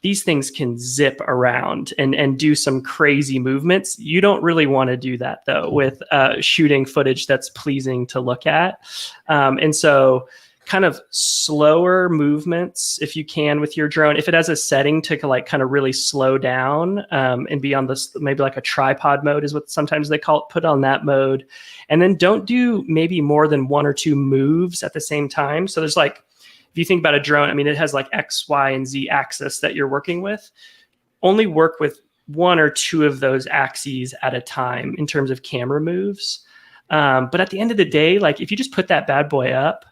these things can zip around and do some crazy movements. You don't really want to do that, though, with shooting footage that's pleasing to look at. And so kind of slower movements, if you can, with your drone. If it has a setting to like kind of really slow down and be on this, maybe like a tripod mode is what sometimes they call it, put on that mode. And then don't do maybe more than 1 or 2 moves at the same time. So there's like, if you think about a drone, I mean, it has like X, Y, and Z axis that you're working with. Only work with 1 or 2 of those axes at a time in terms of camera moves. But at the end of the day, like if you just put that bad boy up,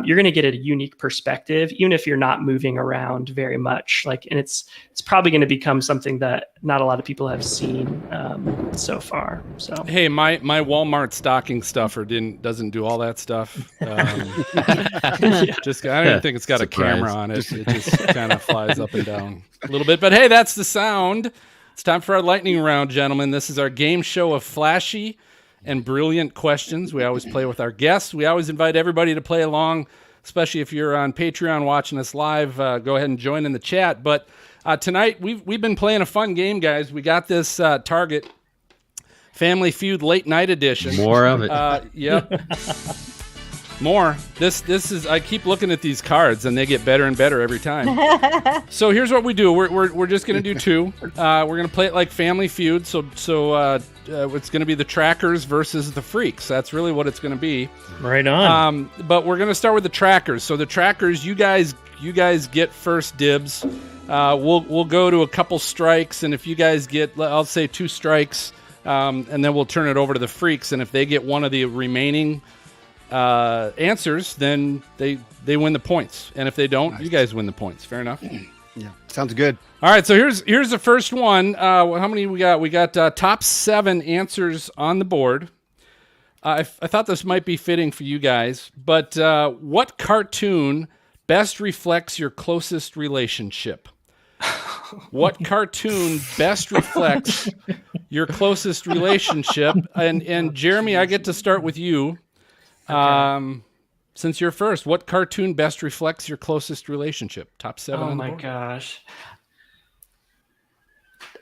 you're going to get a unique perspective, even if you're not moving around very much. Like, and it's probably going to become something that not a lot of people have seen so far. So hey, my Walmart stocking stuffer doesn't do all that stuff. Just I don't even think it's got a camera on it. It just kind of flies up and down a little bit. But hey, that's the sound. It's time for our lightning round, gentlemen. This is our game show of flashy and brilliant questions. We always play with our guests. We always invite everybody to play along, especially if you're on Patreon watching us live. Go ahead and join in the chat. But tonight, we've been playing a fun game, guys. We got this Target Family Feud Late Night Edition. More of it. Yep. More. This is. I keep looking at these cards, and they get better and better every time. So here's what we do. We're just gonna do two. We're gonna play it like Family Feud. So it's gonna be the trackers versus the freaks. That's really what it's gonna be. Right on. But we're gonna start with the trackers. So the trackers, you guys get first dibs. We'll go to a couple strikes, and if you guys get, I'll say 2 strikes, and then we'll turn it over to the freaks. And if they get one of the remaining answers, then they win the points, and if they don't, you guys win the points. Fair enough. Yeah, sounds good. All right, so here's the first one. How many we got? We got top 7 answers on the board. I thought this might be fitting for you guys, but what cartoon best reflects your closest relationship? What cartoon best reflects your closest relationship? And Jeremy, I get to start with you. Since you're first, what cartoon best reflects your closest relationship? Top 7 on the board. Oh my gosh.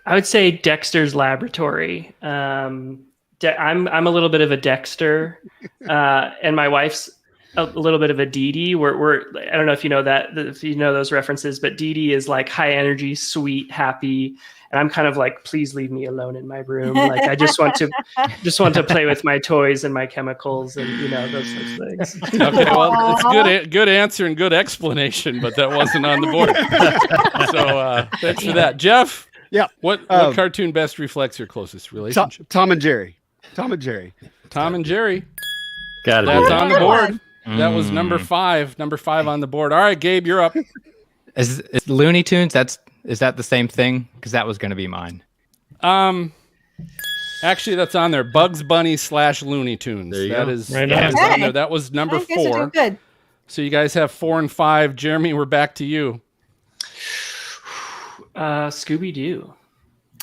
I would say Dexter's Laboratory. I'm a little bit of a Dexter, and my wife's a little bit of a Dee Dee. We're I don't know if you know that, if you know those references, but Dee Dee is like high energy, sweet, happy. And I'm kind of like, please leave me alone in my room. Like I just want to play with my toys and my chemicals and those sorts of things. Okay, well, it's good answer and good explanation, but that wasn't on the board. So thanks for that, Jeff. Yeah. What cartoon best reflects your closest relationship? Tom and Jerry. Tom and Jerry. Tom and Jerry. Got it. That's on the board. That was number 5. Number 5 on the board. All right, Gabe, you're up. Is Looney Tunes? Is that the same thing? Because that was going to be mine. Actually, that's on there. Bugs Bunny / Looney Tunes. There you that go. is Right that on. is on there. That was number You guys are 4. doing good. So you guys have 4 and 5. Jeremy, we're back to you. Scooby-Doo.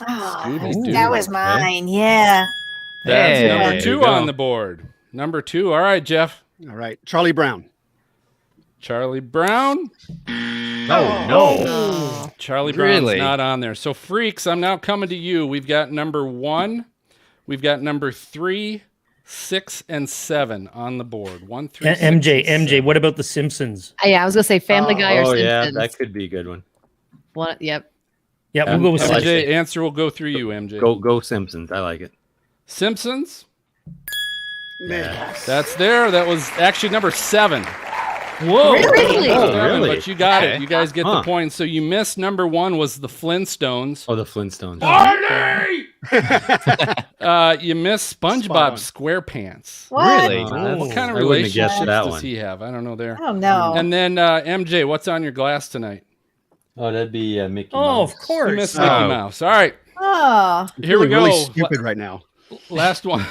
Oh, Scooby-Doo. that was mine. Yeah. That's Hey, number there 2 you go. on the board. Number 2. All right, Jeff. All right, Charlie Brown. Charlie Brown. No. Charlie Brown's Really? not on there. So freaks, I'm now coming to you. We've got number 1. We've got number 3, 6, and 7 on the board. 1, 3, 6, MJ, and 7. what about The Simpsons? Yeah, I was gonna say Family Guy or Oh Simpsons. yeah, that could be a good one. What? Yep. Yeah, we'll go with MJ, Simpsons. answer will go through you, MJ. Go Simpsons. I like it. Simpsons. Man. That's there. That was actually number 7. Whoa. Really? Oh, 7, really? But you got it. Okay. You guys get the Huh. point. So you missed number 1 was the Flintstones. Oh, the Flintstones. You missed SpongeBob Spot on. SquarePants. What? Really? What kind of I wouldn't have guessed relationships that does one. he have? I don't know there. I don't know. And then MJ, what's on your glass tonight? Oh, that'd be Mickey Oh, Mouse. of You course. missed Mickey Oh. Mouse. All right, Oh. here we Feeling go. Really stupid right now. Last one.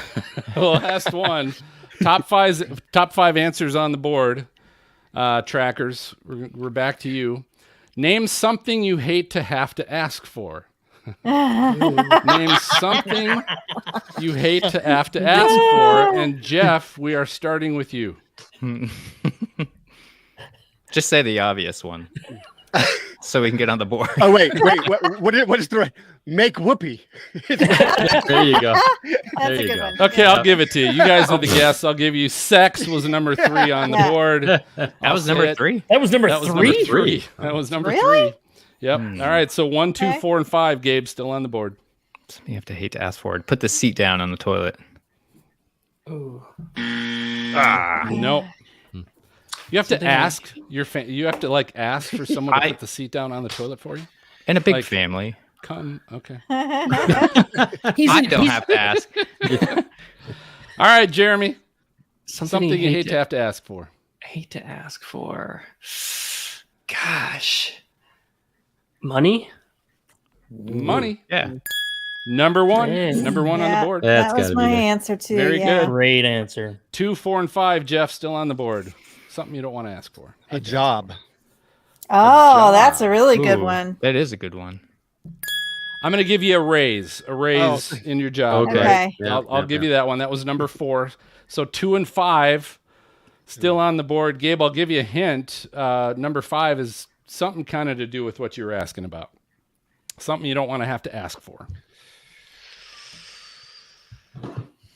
Last one. Top 5 answers on the board. Trackers. We're back to you. Name something you hate to have to ask for. Name something you hate to have to ask for. And Jeff, we are starting with you. Just say the obvious one, so we can get on the board. Oh wait. What is the right? Make whoopee. There you go. That's There a you good go. one. Okay, I'll give it to you. You guys are the guests. I'll give you sex was number 3 on the Yeah. board. That I'll was say number it. 3. That was number That was 3? number 3. That was number Really? 3. Yep. All right. So 1, 2, Okay. 4, and 5. Gabe still on the board. You have to hate to ask for it. Put the seat down on the toilet. Ooh. Nope. You have to ask your you have to like ask for someone to put the seat down on the toilet for you. In a big Like- family, Come. Okay. I don't have to ask. All right, Jeremy. Something Something you hate to have to ask for. hate to ask for. Gosh. Money? Money. Yeah. Number 1. Yeah. Number 1 on the Yeah. board. That's That was gotta my be there. answer too. Very yeah. good. Great answer. 2, 4, and 5. Jeff still on the board. Something you don't want to ask for. A job. Oh, that's a really good Ooh, one. That is a good one. I'm going to give you a raise in your job. Okay. Okay. Yeah, I'll give you that one. That was number 4. So 2 and 5 still on the board. Gabe, I'll give you a hint. Number 5 is something kind of to do with what you were asking about. Something you don't want to have to ask for.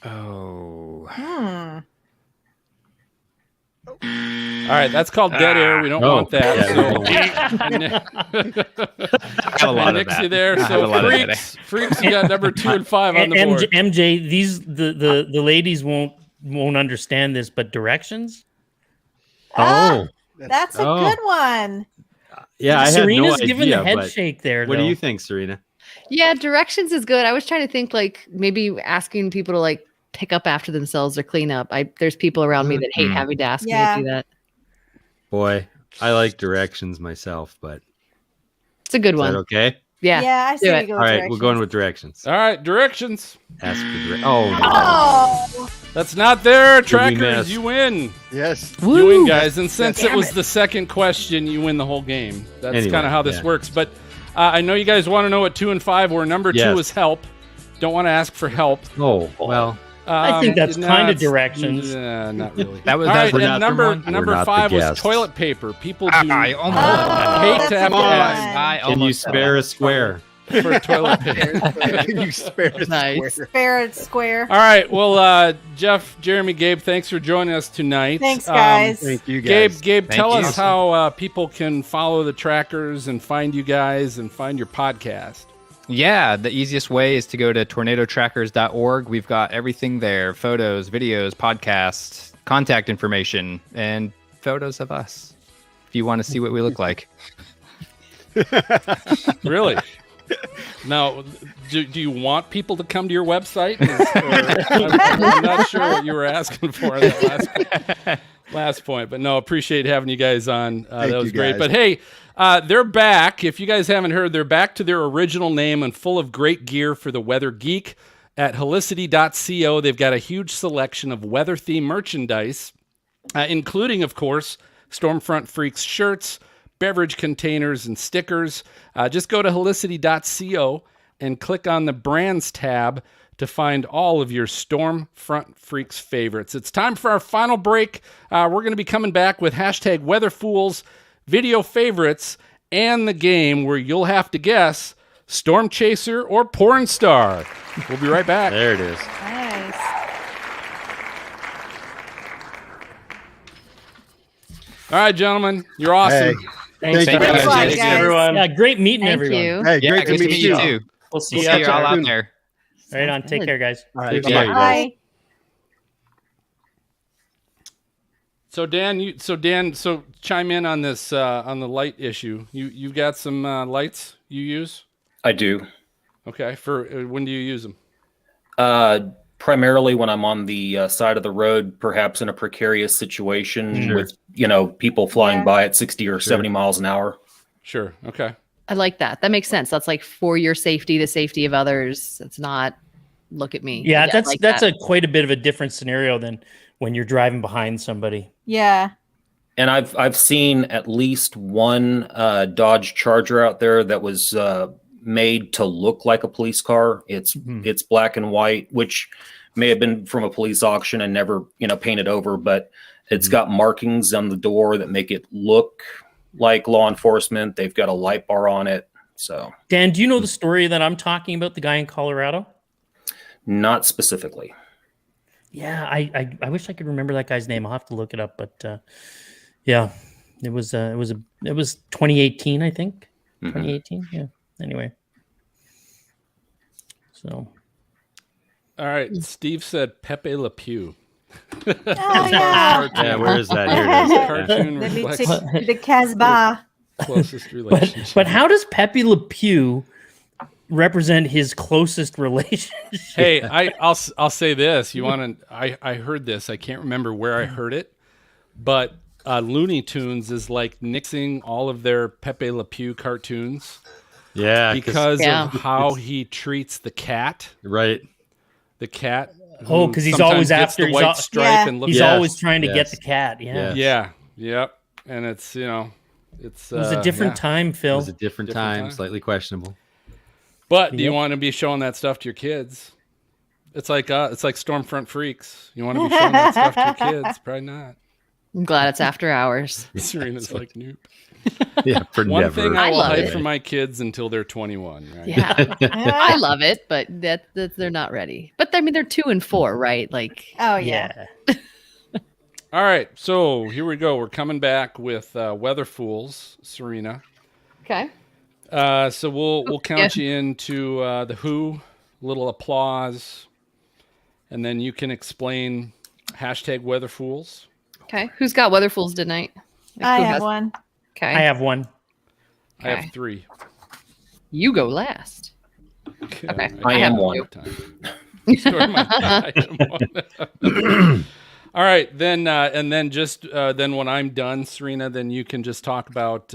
Oh. All right, that's called dead air. We don't want that. So, Nixie there. So freaks, you got number 2 and 5 on the board. MJ, the ladies won't understand this, but directions. That's a good one. Yeah, I had Serena's no giving idea, the head but shake there. What do you think, Serena? Yeah, directions is good. I was trying to think like maybe asking people to like pick up after themselves or clean up. There's people around me that hate having to ask me to do that. Boy, I like directions myself, but it's a good is one. that okay? Yeah. Yeah, I see Do we it. go All with right, directions. we're going with directions. All right, directions. Ask for directions. Oh, That's not there. Did we Trackers, miss? you win. Yes. You win, guys. And since it Damn was it. the second question, you win the whole game. That's Anyway, kind of how this yeah. works. But I know you guys want to know what 2 and 5 were. Number 2 Yes. is help. Don't want to ask for help. Oh, well. I think that's no, kind of it's- directions. Not really. That was All right, we're and not the one. number We're not the 5 was guests. toilet paper. People do I almost hate that's to a have to good ask one. I Can you almost said spare that. a square? for toilet paper. Can you spare a Nice. square? Barrett Square. All right. Well, Jeff, Jeremy, Gabe, thanks for joining us tonight. Thanks, guys. Thank you, guys. Gabe, Thank tell you. us how people can follow the trackers and find you guys and find your podcast. Yeah, the easiest way is to go to tornadotrackers.org. We've got everything there: photos, videos, podcasts, contact information, and photos of us. If you want to see what we look like. Really? Now, do you want people to come to your website? I'm not sure what you were asking for in that last point, but no, appreciate having you guys on. That Thank was you, great. guys. But hey, they're back. If you guys haven't heard, they're back to their original name and full of great gear for the weather geek at helicity.co. They've got a huge selection of weather themed merchandise, including, of course, Stormfront Freaks shirts, beverage containers, and stickers. Just go to helicity.co and click on the brands tab to find all of your Stormfront Freaks favorites. It's time for our final break. We're going to be coming back with hashtag Weatherfools, video favorites, and the game where you'll have to guess Storm Chaser or Porn Star. We'll be right back. There it is. Nice. All right, gentlemen, you're awesome. Hey. Thanks, Thank you, Thanks, guys. guys. everyone. Yeah, great meeting Thank everyone. you. Hey, Yeah, great to meet you. too. We'll see We'll you see you all out out there. Right on. Take care, guys. All right. Take care, you guys. Bye. So Dan, so chime in on this on the light issue. You've got some lights you use? I do. Okay. For when do you use them? Primarily when I'm on the side of the road, perhaps in a precarious situation Sure. with, people flying Yeah. by at 60 or 70 miles an hour. Sure. Okay. I like that. That makes sense. That's like for your safety, the safety of others. It's not look at me. Yeah, I that's like that's that. a quite a bit of a different scenario than when you're driving behind somebody. Yeah. And I've seen at least one Dodge Charger out there that was made to look like a police car. It's black and white, which may have been from a police auction and never painted over, but it's got markings on the door that make it look like law enforcement. They've got a light bar on it. So Dan, do you know the story that I'm talking about? The guy in Colorado? not specifically. Yeah, I wish I could remember that guy's name. I'll have to look it up. But yeah, it was 2018, I think. 2018. Yeah. Anyway, so All right. Steve said Pepe Le Pew. Oh, yeah. Yeah, where is that? Here it is. Cartoon Let me reflects take the Casbah. closest relationship. but how does Pepe Le Pew represent his closest relationship? Hey, I'll say this. You want to? I heard this. I can't remember where I heard it, but Looney Tunes is like nixing all of their Pepe Le Pew cartoons. Yeah, because Yeah. of how he treats the cat. right. The cat. Oh, who 'cause he's sometimes always gets after- the he's white al- stripe Yeah. and looks. He's Yes, always trying to get yes. the cat. Yeah. Yes. Yeah. Yep. And it's it's It was a different time, It Phil. was a different time, slightly questionable. But do you Yep. want to be showing that stuff to your kids? It's like Stormfront Freaks. You want to be showing that stuff to your kids? Probably not. I'm glad it's after hours. Serena's like, nope. Yeah, for One never. thing I will love hide it. from my kids until they're 21. Right? Yeah, I love it, but that they're not ready. But I mean, they're 2 and 4, right? Like, Oh, yeah. All right, so here we go. We're coming back with Weatherfools, Serena. Okay. So we'll count you into the Who, little applause, and then you can explain #Weatherfools. Okay. Who's got Weatherfools tonight? I Who have has- one. Okay. I have one. I have 3. You go last. Okay. I am have one. two. Story my- I am one. All right, then, and then just then when I'm done, Serena, then you can just talk about.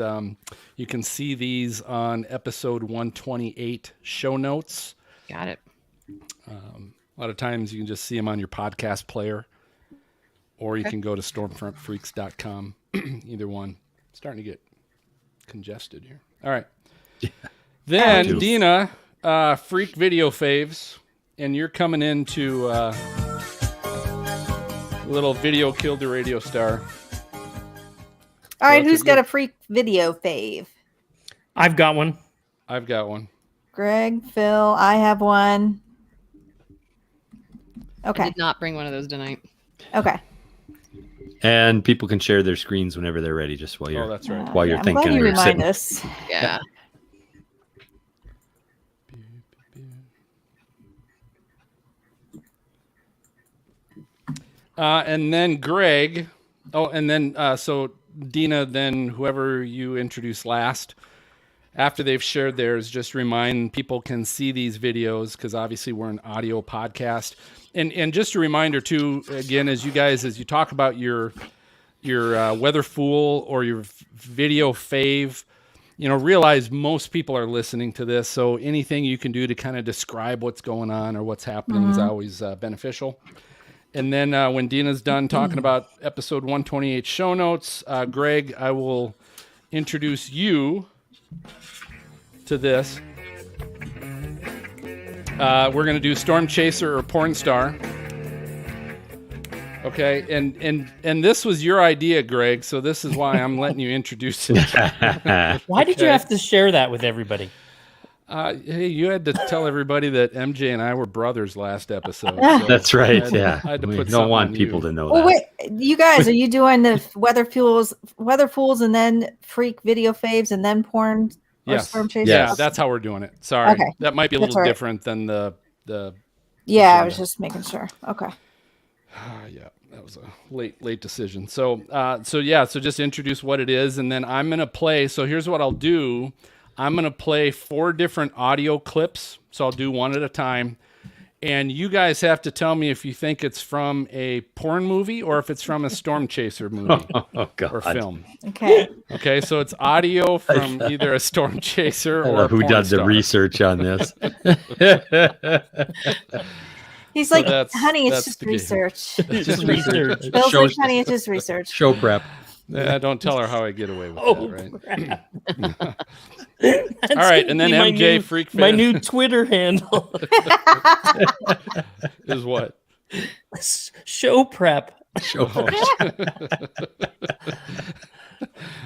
You can see these on episode 128 show notes. Got it. A lot of times you can just see them on your podcast player, or you can go to stormfrontfreaks.com. Either one. Starting to get congested here. All right. Then Dina, freak video faves, and you're coming into little video killed the radio star. All right, What's who's it got go- a freak video fave? I've got one. I've got one. Greg, Phil, I have one. I Okay. did not bring one of those tonight. Okay. And people can share their screens whenever they're ready, just while you're Oh, that's right. while you're I'm thinking. glad you or remind sitting. us. Yeah. And then Greg. Oh, and then so Dina, then whoever you introduce last, after they've shared theirs, just remind people can see these videos because obviously we're an audio podcast. And just a reminder too, again, as you talk about your Weatherfool or your video fave, realize most people are listening to this. So anything you can do to kind of describe what's going on or what's happening is always beneficial. And then when Dina's done talking about episode 128 show notes, Greg, I will introduce you to this. We're going to do Storm Chaser or Porn Star. Okay, and this was your idea, Greg, so this is why I'm letting you introduce it. Why did you have to share that with everybody? Hey, you had to tell everybody that MJ and I were brothers last episode. So That's right. I Yeah, had to we put don't something want on people you. to know Well, that. wait, you guys, are you doing the Weatherfools, and then freak video faves, and then porn or Yes. storm chasers? Yeah, that's how we're doing it. Sorry, Okay. that might be a That's little all right. different than the. Yeah, I agenda. was just making sure. Okay. Yeah, that was a late decision. So just introduce what it is, and then I'm gonna play. So here's what I'll do. I'm gonna play 4 different audio clips. So I'll do one at a time, and you guys have to tell me if you think it's from a porn movie or if it's from a storm chaser movie Oh God! or film. Okay. Okay, so it's audio from either a storm chaser I don't or know a who porn did the star. research on this? He's So like, that's- honey, it's that's just the game. research. Just research. Bill's Show- like, honey, it's just research. Show prep. Yeah, don't tell her how I get away with Oh, that, right? That's All right, gonna and then be my MJ new- Freak my Fan. new Twitter handle. Is what? Show prep. Show prep. I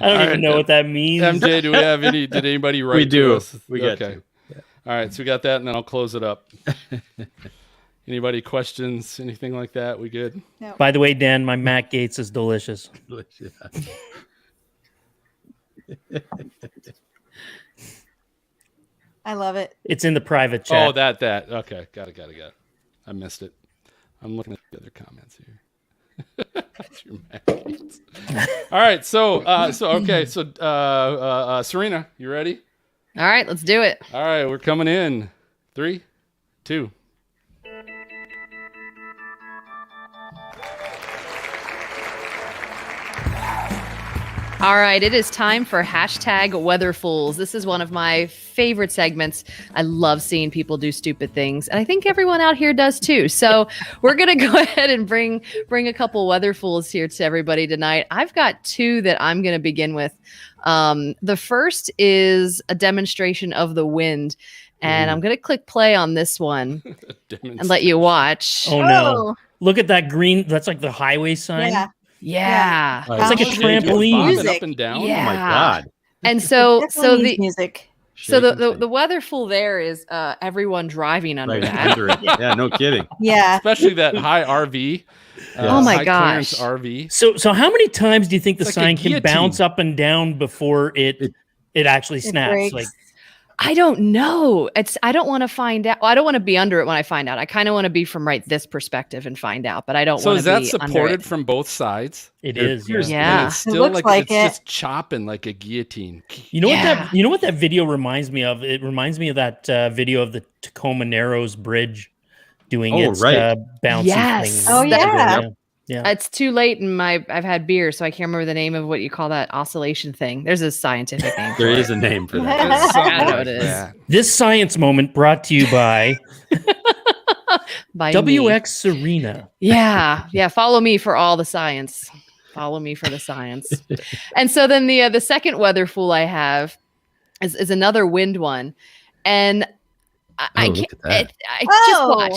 don't All even right, know what that means. MJ, do we have any? Did anybody write? We do. To us? We got okay. to. All right, so we got that, and then I'll close it up. Anybody questions? Anything like that? We good? By the way, Dan, my Matt Gates is delicious. I love it. It's in the private chat. Oh, that. Okay, got it. I missed it. I'm looking at the other comments here. That's your maggots. All right, so Serena, you ready? All right, let's do it. All right, we're coming in. 3, 2. All right, it is time for #Weatherfools. This is one of my favorite segments. I love seeing people do stupid things, and I think everyone out here does too. So we're gonna go ahead and bring a couple Weatherfools here to everybody tonight. I've got 2 that I'm gonna begin with. The first is a demonstration of the wind, and I'm gonna click play on this one and let you watch. Oh no! Look at that green. That's like the highway sign. Yeah. Yeah. It's like a She did trampoline. bobbing Music. up and down. Yeah. Oh my God! And so That's the music. So the Shaking the Weatherfool there is everyone driving under right that. under it. Yeah, no kidding. Yeah. Especially that high RV. Oh my high clearance gosh. RV. So how many times do you think the It's like a sign can guillotine. bounce up and down before it actually It snaps? breaks. Like, I don't know. I don't want to find out. Well, I don't want to be under it when I find out. I kind of want to be from this perspective and find out, but I don't So want is to that be under supported it. from both sides? it It is. appears- Yeah. Yeah. And it's still looks like it's it. just chopping like a guillotine. You know Yeah. what that video reminds me of? It reminds me of that video of the Tacoma Narrows Bridge doing Oh, its right. bouncy Yes. thing. Oh, yeah. Yeah. It's too late in I've had beer, so I can't remember the name of what you call that oscillation thing. There's a scientific name. There for is it. a name for It's that. something I know like it is. that. This science moment brought to you by By me. WX Serena. Yeah. Follow me for all the science. Follow me for the science. And so then the second Weatherfool I have is another wind one, and I Oh, can't. look at that. I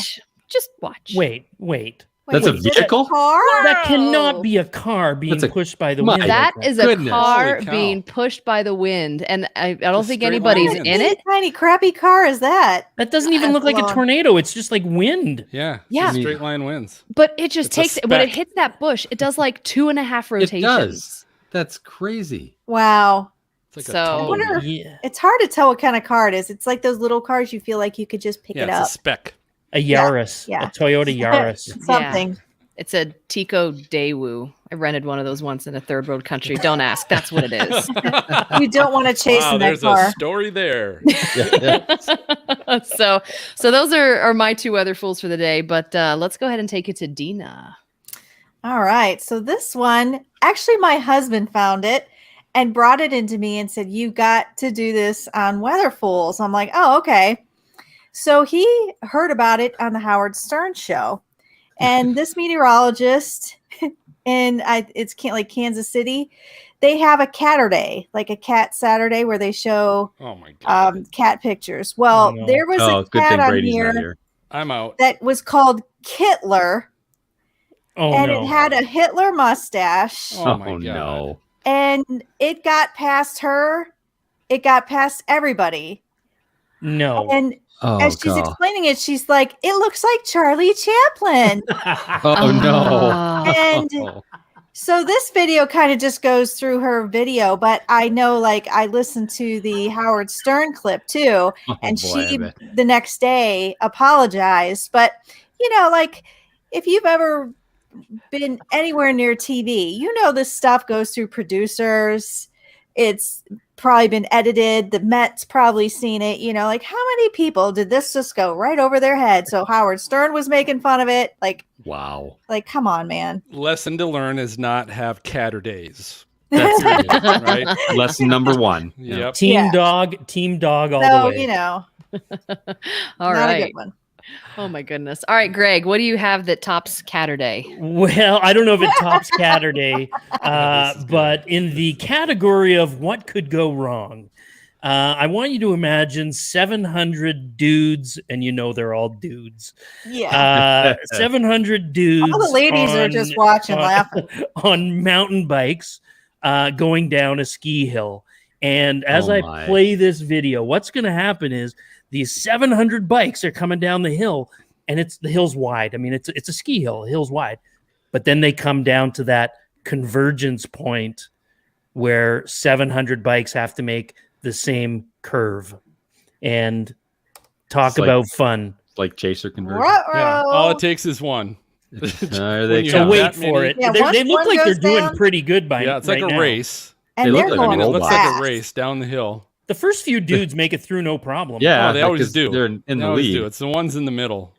just watch. Wait. That's a is it vehicle? car? That cannot be a car being That's a- pushed by the My- wind. That like is a Goodness. car Holy cow. being pushed by the wind, and I don't Just think straight anybody's line in it. Tiny crappy car is that? That doesn't even look like a Blonde. tornado. It's just like wind. Yeah. Yeah. Straight line wins. But it just It's a takes when it speck. hits that bush, it does like 2.5 It rotations. does. That's crazy. Wow. It's like So- a tumbleweed. Wonder- Yeah. It's hard to tell what kind of car it is. It's like those little cars you feel like you could just pick Yeah, it it's up. a speck. A Yaris. Yeah. A Toyota Yaris. Something. It's a Tico Daewoo. I rented one of those once in a third world country. Don't ask. That's what it is. You don't want to chase Wow, in that there's car. a story there. so those are my two Weatherfools for the day. But let's go ahead and take it to Dina. All right. So this one, actually, my husband found it and brought it into me and said, "You got to do this on Weatherfools." I'm like, "Oh, okay." So he heard about it on the Howard Stern show, and this meteorologist in like Kansas City, they have a Caturday, like a cat Saturday, where they show Oh my god. cat pictures. Well, Oh, no. there was Oh, a good cat thing on Brady's not here here. I'm out. that was called Kittler. Oh And no. it had a Hitler mustache. Oh my Oh, god. no. And it got past her. It got past everybody. No. And Oh, as she's God. explaining it, she's like, "It looks like Charlie Chaplin." Oh, no. And so this video kind of just goes through her video, but I know, like, I listened to the Howard Stern clip too, Oh, and boy, I she bet. the next day apologized. But like, if you've ever been anywhere near TV, this stuff goes through producers. It's probably been edited. The Met's probably seen it. Like, how many people did this just go right over their head? So Howard Stern was making fun of it. Like, Wow. come on, man. Lesson to learn is not have catter days. That's Right? lesson number one. Yep. Team Yeah. dog all So, the way. All not a right. good one. Oh my goodness. All right, Greg, what do you have that tops Catterday? Well, I don't know if it tops Catterday, but in the category of what could go wrong, I want you to imagine 700 dudes, and they're all dudes. Yeah. 700 dudes. All the ladies are just watching, laughing. on mountain bikes, going down a ski hill. And as Oh, I my. play this video, what's going to happen is these 700 bikes are coming down the hill, and the hill's wide. I mean, it's a ski hill, the hill's wide. But then they come down to that convergence point where 700 bikes have to make the same curve. And talk It's like- about fun. Like chaser conversion. Yeah. All Ruh-roh. it takes is one. There they When you So have come. wait that for many- it. Yeah, They once look one like they're goes doing down- pretty good by Yeah, it's like right a now. race. And They they're look like I going mean, it robots. looks like fast. a race down the hill. The first few dudes make it through no problem. Yeah, Oh, they always because do. They're in They the always lead. do. It's the ones in the middle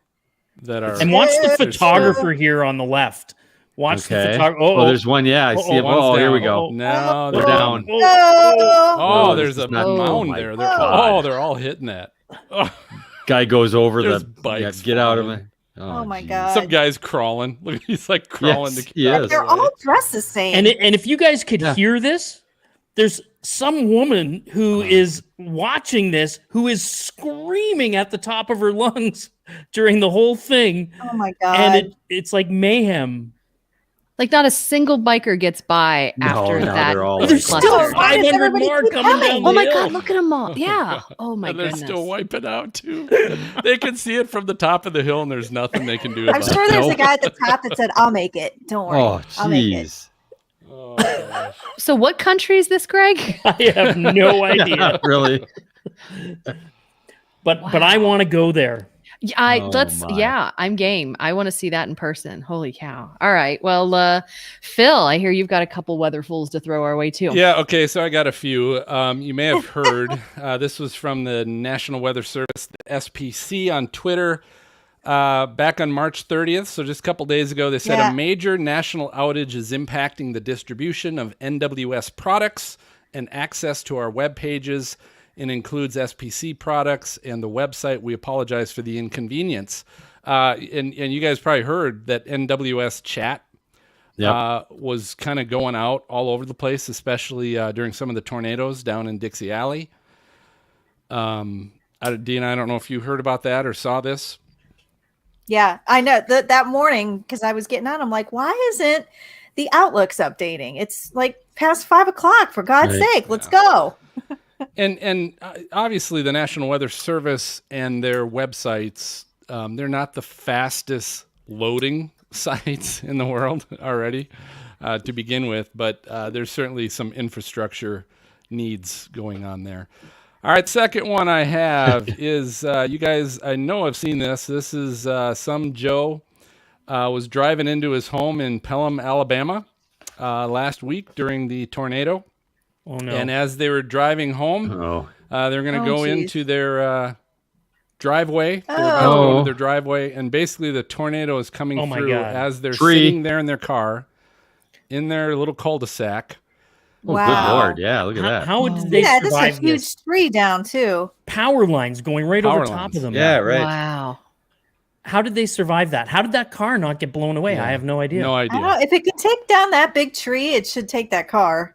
that are. And watch the They're photographer here on the left. Watch the Okay. photographer. Oh, there's one. Yeah, I see him. one's Oh, here we down. go. No, They're they're down. No. Oh, Oh, there's this a is not- mound my there. God. They're all hitting that. Oh, Guy goes over There's the bikes get out of flying. it. Oh my geez. God. some guy's crawling. Look, he's like crawling Yes, to he get out is. of They're the way. all dressed the same. And if you guys could Yeah. hear this, there's some woman who is watching this who is screaming at the top of her lungs during the whole thing, oh my God. and it's like mayhem. Like not a single biker gets by after that. they're all There's like- still Why does 500 everybody more keep coming coming? down the Oh my hill. God, look at them all. Yeah. Oh my And they're goodness. still wiping out too. They can see it from the top of the hill, and there's nothing they can do I'm about sure it. there's No. a guy at the top that said, "I'll make it. Don't worry. Oh, I'll make it." jeez. Oh, gosh. So what country is this, Greg? I have no idea. Yeah, really. But I want to go there. Oh, my. Yeah, I'm game. I want to see that in person. Holy cow. All right. Well, Phil, I hear you've got a couple Weatherfools to throw our way too. Yeah, okay, so I got a few. You may have heard, this was from the National Weather Service, the SPC, on Twitter. Back on March 30th, so just a couple days ago, they said Yeah. a major national outage is impacting the distribution of NWS products and access to our web pages, and includes SPC products and the website. We apologize for the inconvenience. And you guys probably heard that NWS chat was kind of going out all over the place, especially during some of the tornadoes down in Dixie Alley. Dina, I don't know if you heard about that or saw this. Yeah, I know that morning because I was getting on. I'm like, why isn't the Outlook's updating? It's like past 5 o'clock. For God's sake, let's go. And obviously the National Weather Service and their websites, they're not the fastest loading sites in the world already to begin with, but there's certainly some infrastructure needs going on there. All right, second one I have is, you guys, I know have seen this. This is some Joe was driving into his home in Pelham, Alabama last week during the tornado. Oh no. And as they were driving home, they're going to go into their driveway. They're about to go to their driveway, and basically the tornado is coming through as they're sitting there in their car, in their little cul-de-sac. Oh, good Lord. Yeah, look at that. How did they Yeah, this is a survive huge this? tree down too. Power lines going right Power over top lines. of them. Yeah, right. Wow. How did they survive that? How did that car not get blown away? I have no idea. No I don't know. idea. If it could take down that big tree, it should take that car.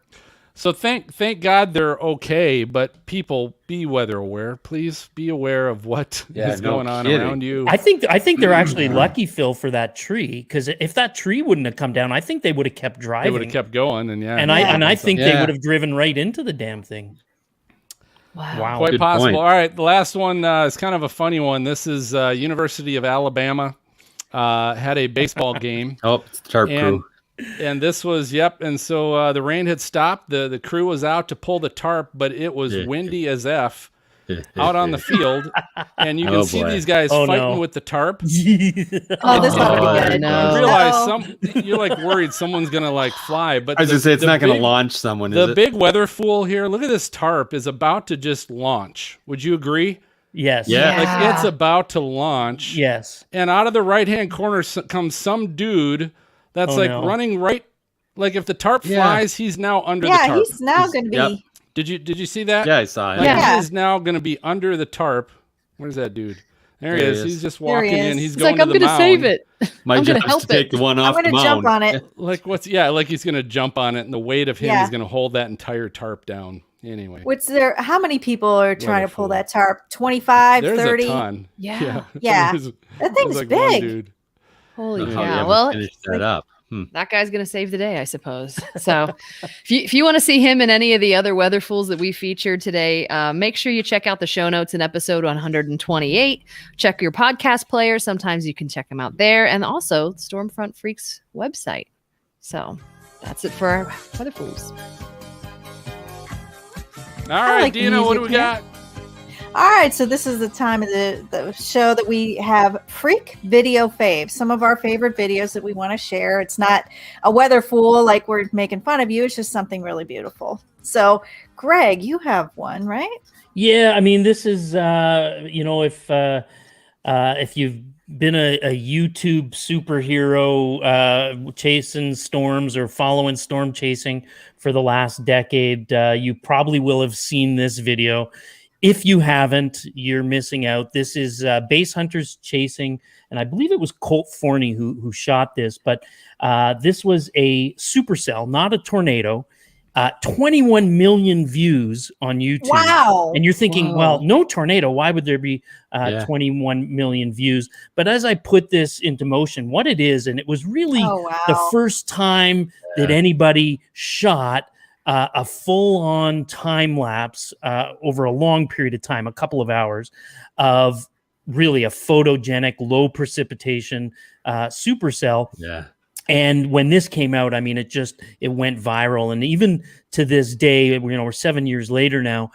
So thank God they're okay, but people, be weather aware. Please be aware of what is going on around you. I think they're actually lucky, Phil, for that tree, because if that tree wouldn't have come down, I think they would have kept driving. They would have kept going, and I think they would have driven right into the damn thing. Wow. Quite Good possible. point. All right, the last one is kind of a funny one. This is University of Alabama had a baseball game. Oh, it's the tarp crew. And this was, and so the rain had stopped. The crew was out to pull the tarp, but it was windy as F out on the field. And you can see these guys fighting with the tarp. This ought to be good. You realize you're like worried someone's going to like fly. But I was going to say, it's not going to launch someone, is The it? big weather fool here, look at this tarp, is about to just launch. Would you agree? Yes. Yeah. Like it's about to launch. Yes. And out of the right-hand corner comes some dude that's running right. Like if the tarp flies, he's now under the tarp. Yeah, he's now going to be. Yep. Did you see that? Yeah, I saw it. Like he is now going to be under the tarp. Where's that dude? There he is. He's just walking in. He's going like, to I'm the going to save it. My I'm job gonna is help to take it. the one I'm off going the to jump mound. on it. like like he's going to jump on it, and the weight of him Yeah. is going to hold that entire tarp down. Anyway, What's there? How many people are trying to pull Wonderful. that tarp? 25, there's 30? a ton. Yeah. Yeah. There's- That there's thing's like one big. dude. Holy Oh, you cow. haven't Well, finished that up. that guy's going to save the day, I suppose. So if you want to see him and any of the other Weatherfools that we featured today, make sure you check out the show notes in episode 128. Check your podcast player. Sometimes you can check them out there. And also Stormfront Freaks website. So that's it for our Weatherfools. All right, like the Dina, what do we music, got? All right, so this is the time of the show that we have freak video faves, some of our favorite videos that we want to share. It's not a weather fool like we're making fun of you. It's just something really beautiful. So, Greg, you have one, right? Yeah, I mean, this is if you've been a YouTube superhero chasing storms or following storm chasing for the last decade, you probably will have seen this video. If you haven't, you're missing out. This is base hunters chasing, and I believe it was Colt Forney who shot this, but this was a supercell, not a tornado. 21 million views on YouTube. Wow. And you're thinking, Wow. well, no tornado. Why would there be 21 million views? But as I put this into motion, what it is, and it was really the first time that anybody shot a full-on time lapse over a long period of time, a couple of hours, of really a photogenic, low precipitation supercell. Yeah. And when this came out, I mean, it went viral. And even to this day, we're 7 years later now.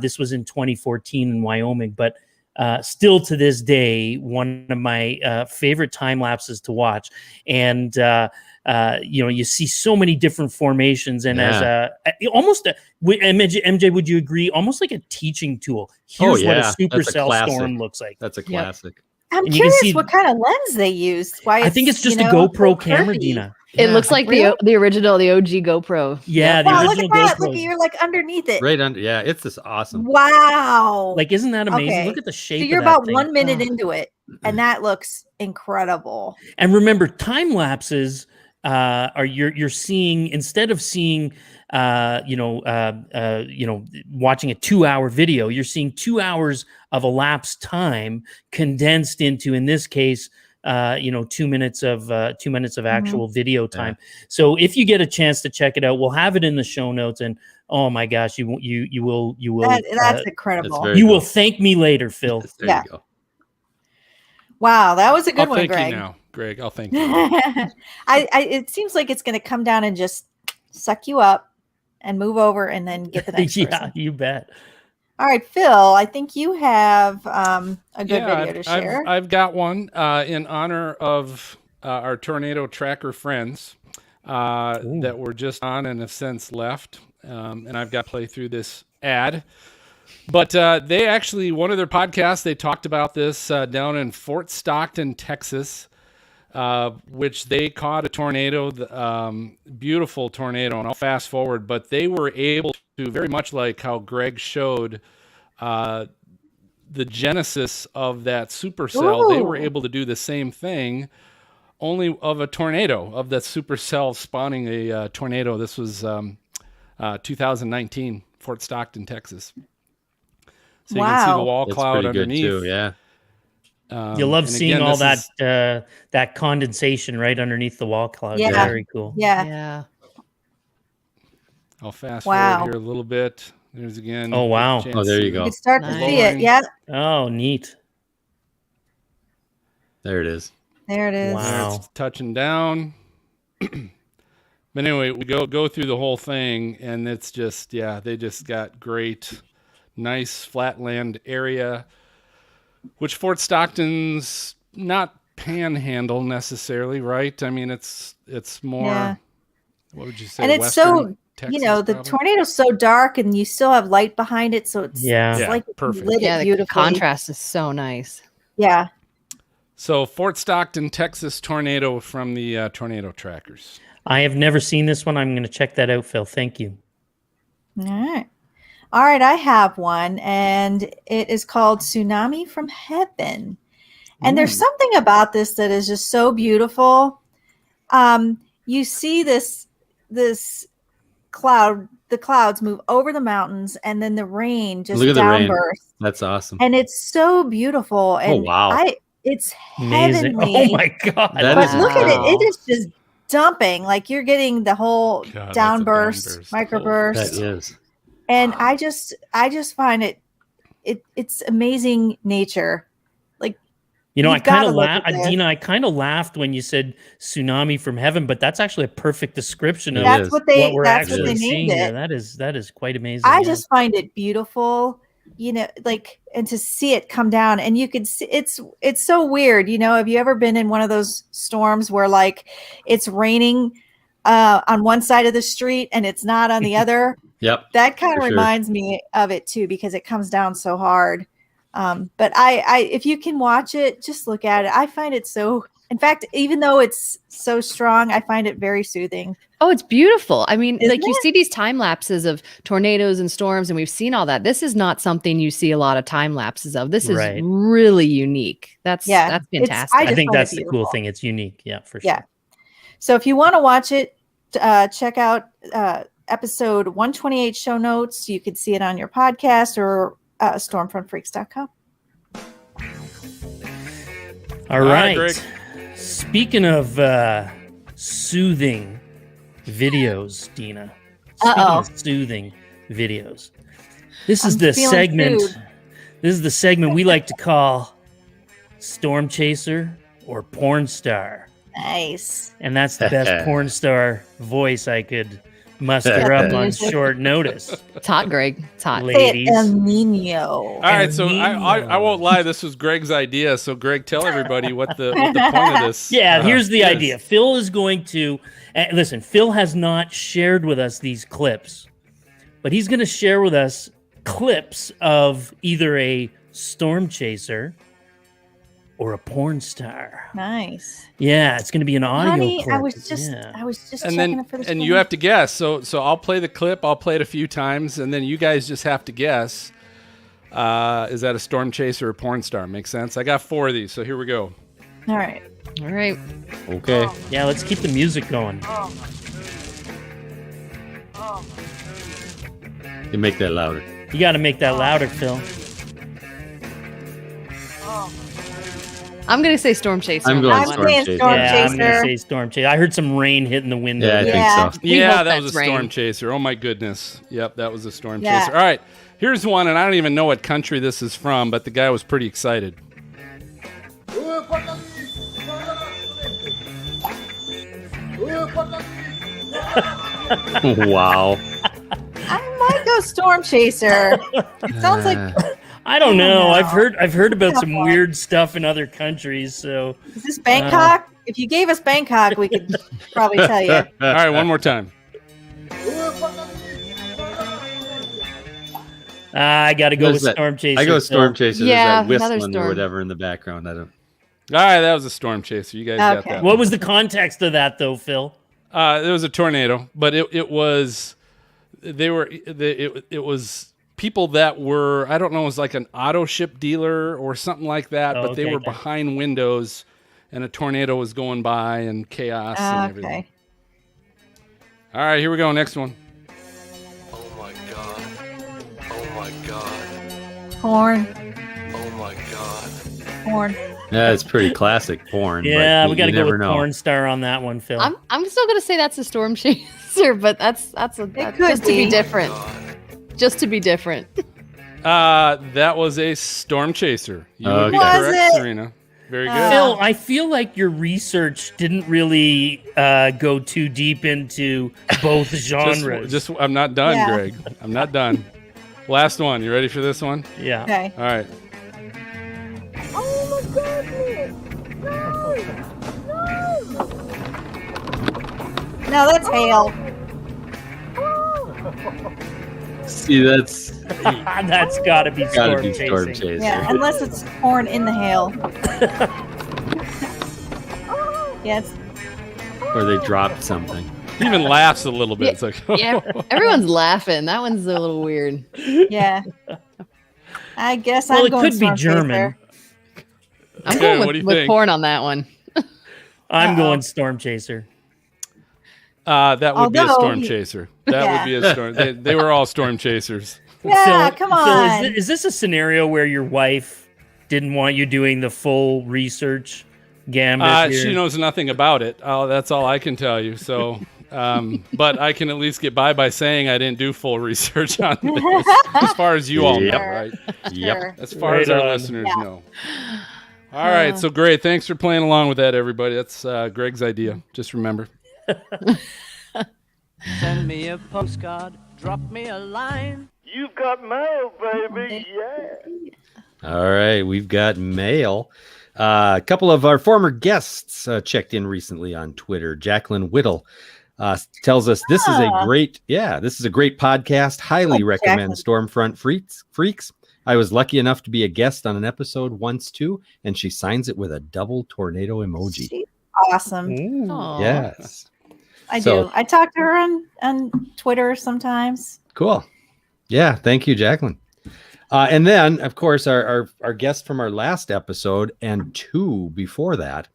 This was in 2014 in Wyoming, but still to this day, one of my favorite time lapses to watch. And you see so many different formations, and as MJ, would you agree? Almost like a teaching tool. Here's what a supercell storm looks like. That's a classic. I'm And you can curious see- what kind of lens they used. Why I think it's just a so GoPro camera, curvy. Dina. It looks like the original, the OG GoPro. Yeah, the Wow, look original at that. GoPro. Look, you're like underneath it. Right under. Yeah, it's just awesome. Wow. Like, isn't that amazing? Okay. Look at the shape. So you're of that about thing. 1 minute into it, and that looks incredible. And remember, time lapses are you're seeing, instead of seeing watching a 2-hour video, you're seeing 2 hours of elapsed time condensed into, in this case, 2 minutes of actual video time. So if you get a chance to check it out, we'll have it in the show notes. And oh my gosh, you will. That's incredible. You will thank me later, Phil. There you go. Wow, that was a good I'll one, thank Greg. you now, Greg. I'll thank you. It seems like it's going to come down and just suck you up and move over, and then get the next Yeah, person. you bet. All right, Phil, I think you have a good video to share. I've got one in honor of our tornado tracker friends that were just on and have since left. And I've got to play through this ad. But they actually, one of their podcasts, they talked about this down in Fort Stockton, Texas, which they caught a tornado, beautiful tornado. And I'll fast forward, but they were able to, very much like how Greg showed the genesis of that supercell, they were able to do the same thing, only of a tornado, of that supercell spawning a tornado. This was 2019, Fort Stockton, Texas. So you can see the wall cloud underneath. Too, yeah. You love seeing all that condensation right underneath the wall cloud. Yeah. Very cool. Yeah. I'll fast forward here a little bit. There's again. Oh, wow. Oh, there you go. You can start to see it. Yeah. Oh, neat. There it is. There it is. Wow. It's touching down. But anyway, we go through the whole thing, and it's just, they just got great, nice flatland area, which Fort Stockton's not panhandle necessarily, right? I mean, it's more, what would you say? And it's Western Texas, the probably? tornado's so dark, and you still have light behind it, so it's like perfect. lit it The beautifully. contrast is so nice. Yeah. So Fort Stockton, Texas tornado from the Tornado Trackers. I have never seen this one. I'm going to check that out, Phil. Thank you. All right, I have one, and it is called Tsunami from Heaven. And there's something about this that is just so beautiful. You see this cloud, the clouds move over the mountains, and then the rain just Look at the rain. downbursts. That's awesome. And it's so beautiful. And wow. It's Amazing. heavenly. Oh my God. But look at it. It is just dumping. Like you're getting the whole downburst, microburst. That is. And I just find it's amazing nature. Like, I you've kind gotta of look laughed. at this. Dina, I kind of laughed when you said tsunami from heaven, but that's actually a perfect description of That's what they we're that's what actually they seeing named here. it. That is quite amazing. I just find it beautiful, and to see it come down, and you could see it's so weird. Have you ever been in one of those storms where like it's raining on one side of the street and it's not on the other? Yep. That kind of for sure. reminds me of it too, because it comes down so hard. But I if you can watch it, just look at it. I find it so, in fact, even though it's so strong, I find it very soothing. Oh, it's beautiful. I mean, Isn't you it? see these time lapses of tornadoes and storms, and we've seen all that. This is not something you see a lot of time lapses of. This is Right. really unique. That's fantastic. I just think find it that's the cool beautiful. thing. It's unique. Yeah, for sure. Yeah. So if you want to watch it, check out episode 128 show notes. You can see it on your podcast or stormfrontfreaks.com. All right, right. Greg. Speaking of soothing videos, Dina. Speaking of soothing videos. This is the feeling segment. soothed. This is the segment we like to call Storm Chaser or Porn Star. Nice. And that's the best porn star voice I could muster up on short notice. It's hot, Greg. It's hot. Ladies. El Nino. All right, so I won't lie. This was Greg's idea. So Greg, tell everybody what the point of this. Yeah, here's the is. idea. Phil is going to listen. Phil has not shared with us these clips, but he's going to share with us clips of either a storm chaser or a porn star. Nice. Yeah, it's going to be an audio Honey, clip. I was just And checking then it for this. and you have to guess. So I'll play the clip. I'll play it a few times, and then you guys just have to guess. Is that a storm chaser or porn star? Makes sense. I got 4 of these, so here we go. All right. All right. Okay. Yeah, let's keep the music going. You make that louder. You got to make that louder, Phil. I'm going to say storm chaser. I'm on going that storm one. saying chaser. storm Yeah, I'm going to chaser. say storm chaser. I heard some rain hitting the window. Yeah, I Yeah. think so. We Yeah, hope that was that's a storm rain. chaser. Oh my goodness. Yep, that was a storm Yeah. chaser. All right, here's one, and I don't even know what country this is from, but the guy was pretty excited. Wow. I might go storm chaser. It sounds like I don't know. know. I've heard about some Come on. weird stuff in other countries. So is this Bangkok? If you gave us Bangkok, we could probably tell you. All right, one more time. I got to go What with is that? storm chaser. I go storm Phil. chaser. Yeah, There's that another whistling or storm. whatever in the background. I don't. All right, that was a storm chaser. You guys got Okay. that. What was the context of that, though, Phil? There was a tornado, but it was it was people that were, I don't know, it was like an auto ship dealer or something like that, Oh, but they okay, were okay. behind windows, and a tornado was going by and chaos and everything. Okay. All right, here we go. Next one. Oh my god. Oh my god. Porn. Oh my god. Porn. Yeah, it's pretty classic porn. Yeah, but we got to you go never with know. porn star on that one, Phil. I'm still going to say that's a storm chaser, but that's could just to be be. different. Just to be different. That was a storm chaser. You would be Okay. Was correct, it? Serena. Very good. Phil, I feel like your research didn't really go too deep into both genres. Just I'm not done, Yeah. Greg. I'm not done. Last one. You ready for this one? Yeah. Okay. All right. Oh my goodness. No, that's hail. See, that's That's got to be gotta storm be storm chasing. chaser. Yeah, unless it's porn in the hail. Yes. Or they dropped something. He even laughs a little bit. It's like, Yeah, everyone's laughing. That one's a little weird. Yeah. I guess Well, I'm it going could be storm German. chaser. I'm Okay, going what do you with think? porn on that one. I'm going storm chaser. that would be a Although storm he- chaser. That would be a storm. They were all storm chasers. Yeah, Phil, come Phil, on. is this a scenario where your wife didn't want you doing the full research gambit here? She knows nothing about it. That's all I can tell you. So, but I can at least get by saying I didn't do full research on this, as far as you all know, Yep. right? Yep. Sure. As far as Right our on. listeners know. All right, so great. Thanks for playing along with that, everybody. That's Greg's idea. Just remember. Send me a postcard, drop me a line. You've got mail, baby. Yeah. All right, we've got mail. A couple of our former guests checked in recently on Twitter. Jacqueline Whittle tells us this is a great podcast. Highly Oh, recommend Stormfront Freaks. I was lucky enough to be a guest on an episode once too, and she signs it with a double tornado emoji. She's awesome. Aw. Yes, I So- do. I talk to her on Twitter sometimes. cool. Yeah, thank you, Jacqueline. And then, of course, our guest from our last episode and 2 before that,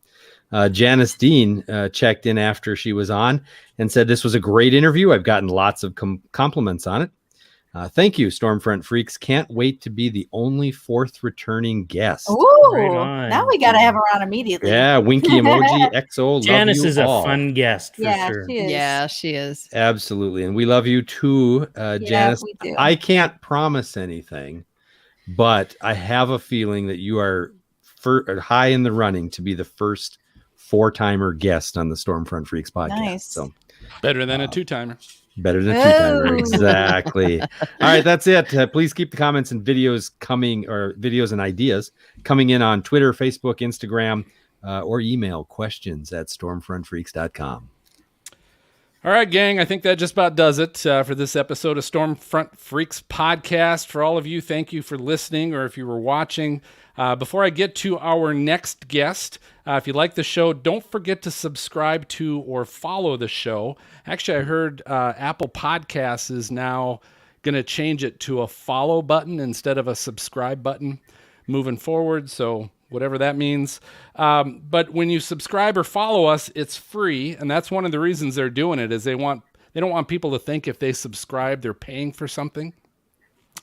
Janice Dean checked in after she was on and said this was a great interview. I've gotten lots of compliments on it. Thank you, Stormfront Freaks. Can't wait to be the only fourth returning guest. Ooh, Right now on. we got to have her on immediately. Yeah, winky emoji, XO. Janice love you is all. a fun guest for Yeah, sure. she is. Yeah, she is. Absolutely. And we love you too, Janice. we do. I can't promise anything, but I have a feeling that you are high in the running to be the first 4-timer guest on the Stormfront Freaks podcast. Nice. So Better than a 2-timer. better than a 2-timer. Oh. Exactly. All right, that's it. Please keep the comments and videos coming, or videos and ideas coming in on Twitter, Facebook, Instagram, or email questions@stormfrontfreaks.com. All right, gang, I think that just about does it for this episode of Stormfront Freaks podcast. For all of you, thank you for listening, or if you were watching. Before I get to our next guest, if you like the show, don't forget to subscribe to or follow the show. Actually, I heard Apple Podcasts is now going to change it to a follow button instead of a subscribe button moving forward, so whatever that means. But when you subscribe or follow us, it's free, and that's one of the reasons they're doing it, is they don't want people to think if they subscribe they're paying for something.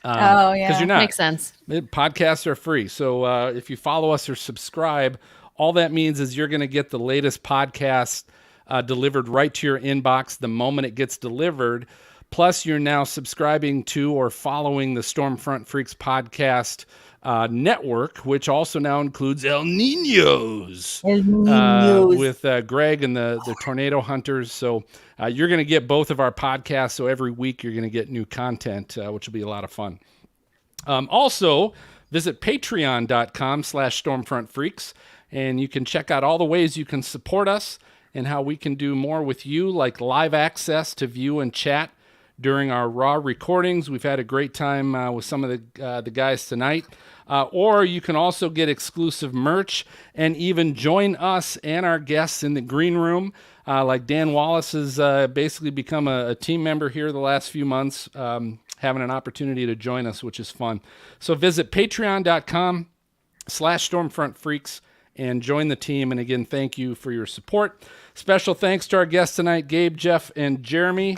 Oh, yeah. Because you're not. Makes sense. Podcasts are free. So if you follow us or subscribe, all that means is you're going to get the latest podcast delivered right to your inbox the moment it gets delivered. Plus, you're now subscribing to or following the Stormfront Freaks podcast network, which also now includes El Niños, with Greg and the Tornado Hunters. So you're going to get both of our podcasts. So every week you're going to get new content, which will be a lot of fun. Also, visit patreon.com/stormfrontfreaks, and you can check out all the ways you can support us and how we can do more with you, like live access to view and chat during our raw recordings. We've had a great time with some of the guys tonight. Or you can also get exclusive merch and even join us and our guests in the green room. Like Dan Wallace has basically become a team member here the last few months, having an opportunity to join us, which is fun. So visit patreon.com/stormfrontfreaks and join the team. And again, thank you for your support. Special thanks to our guests tonight, Gabe, Jeff, and Jeremy.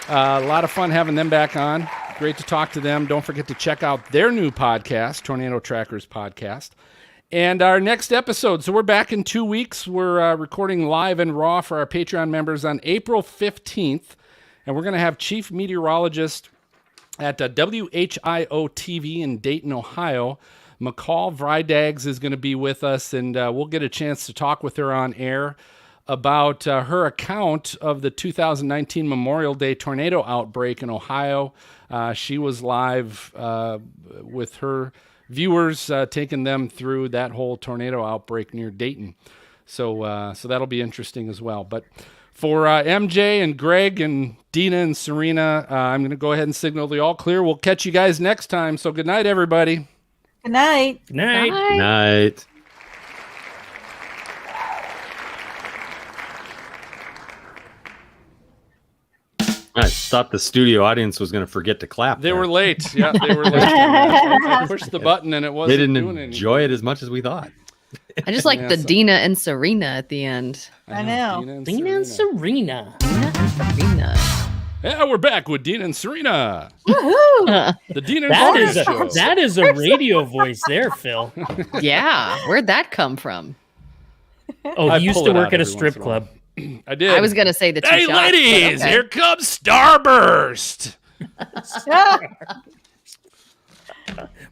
A lot of fun having them back on. Great to talk to them. Don't forget to check out their new podcast, Tornado Trackers Podcast. And our next episode, so we're back in 2 weeks. We're recording live and raw for our Patreon members on April 15th. And we're going to have Chief Meteorologist at WHIO-TV in Dayton, Ohio. McCall Vrydags is going to be with us, and we'll get a chance to talk with her on air about her account of the 2019 Memorial Day tornado outbreak in Ohio. She was live with her viewers, taking them through that whole tornado outbreak near Dayton. So that'll be interesting as well. But for MJ and Greg and Dina and Serena, I'm going to go ahead and signal the all clear. We'll catch you guys next time. So good night, everybody. Good night. Good night. Bye. Night. I thought the studio audience was going to forget to clap. They there. were late. Yeah, they were late. I pushed the button and it wasn't They didn't doing enjoy it as much as we thought. I just like Yeah, the so- Dina and Serena at the end. I know. Dina and Serena. Dina and Serena. Yeah, we're back with Dina and Serena. Woohoo! The Dina and That Serena is show. that is a radio voice there, Phil. Yeah, where'd that come from? Oh, I he used pull to it work out at a every strip once in a while. club. I did. I was gonna say the two Hey, shots, but ladies, okay. here comes Starburst.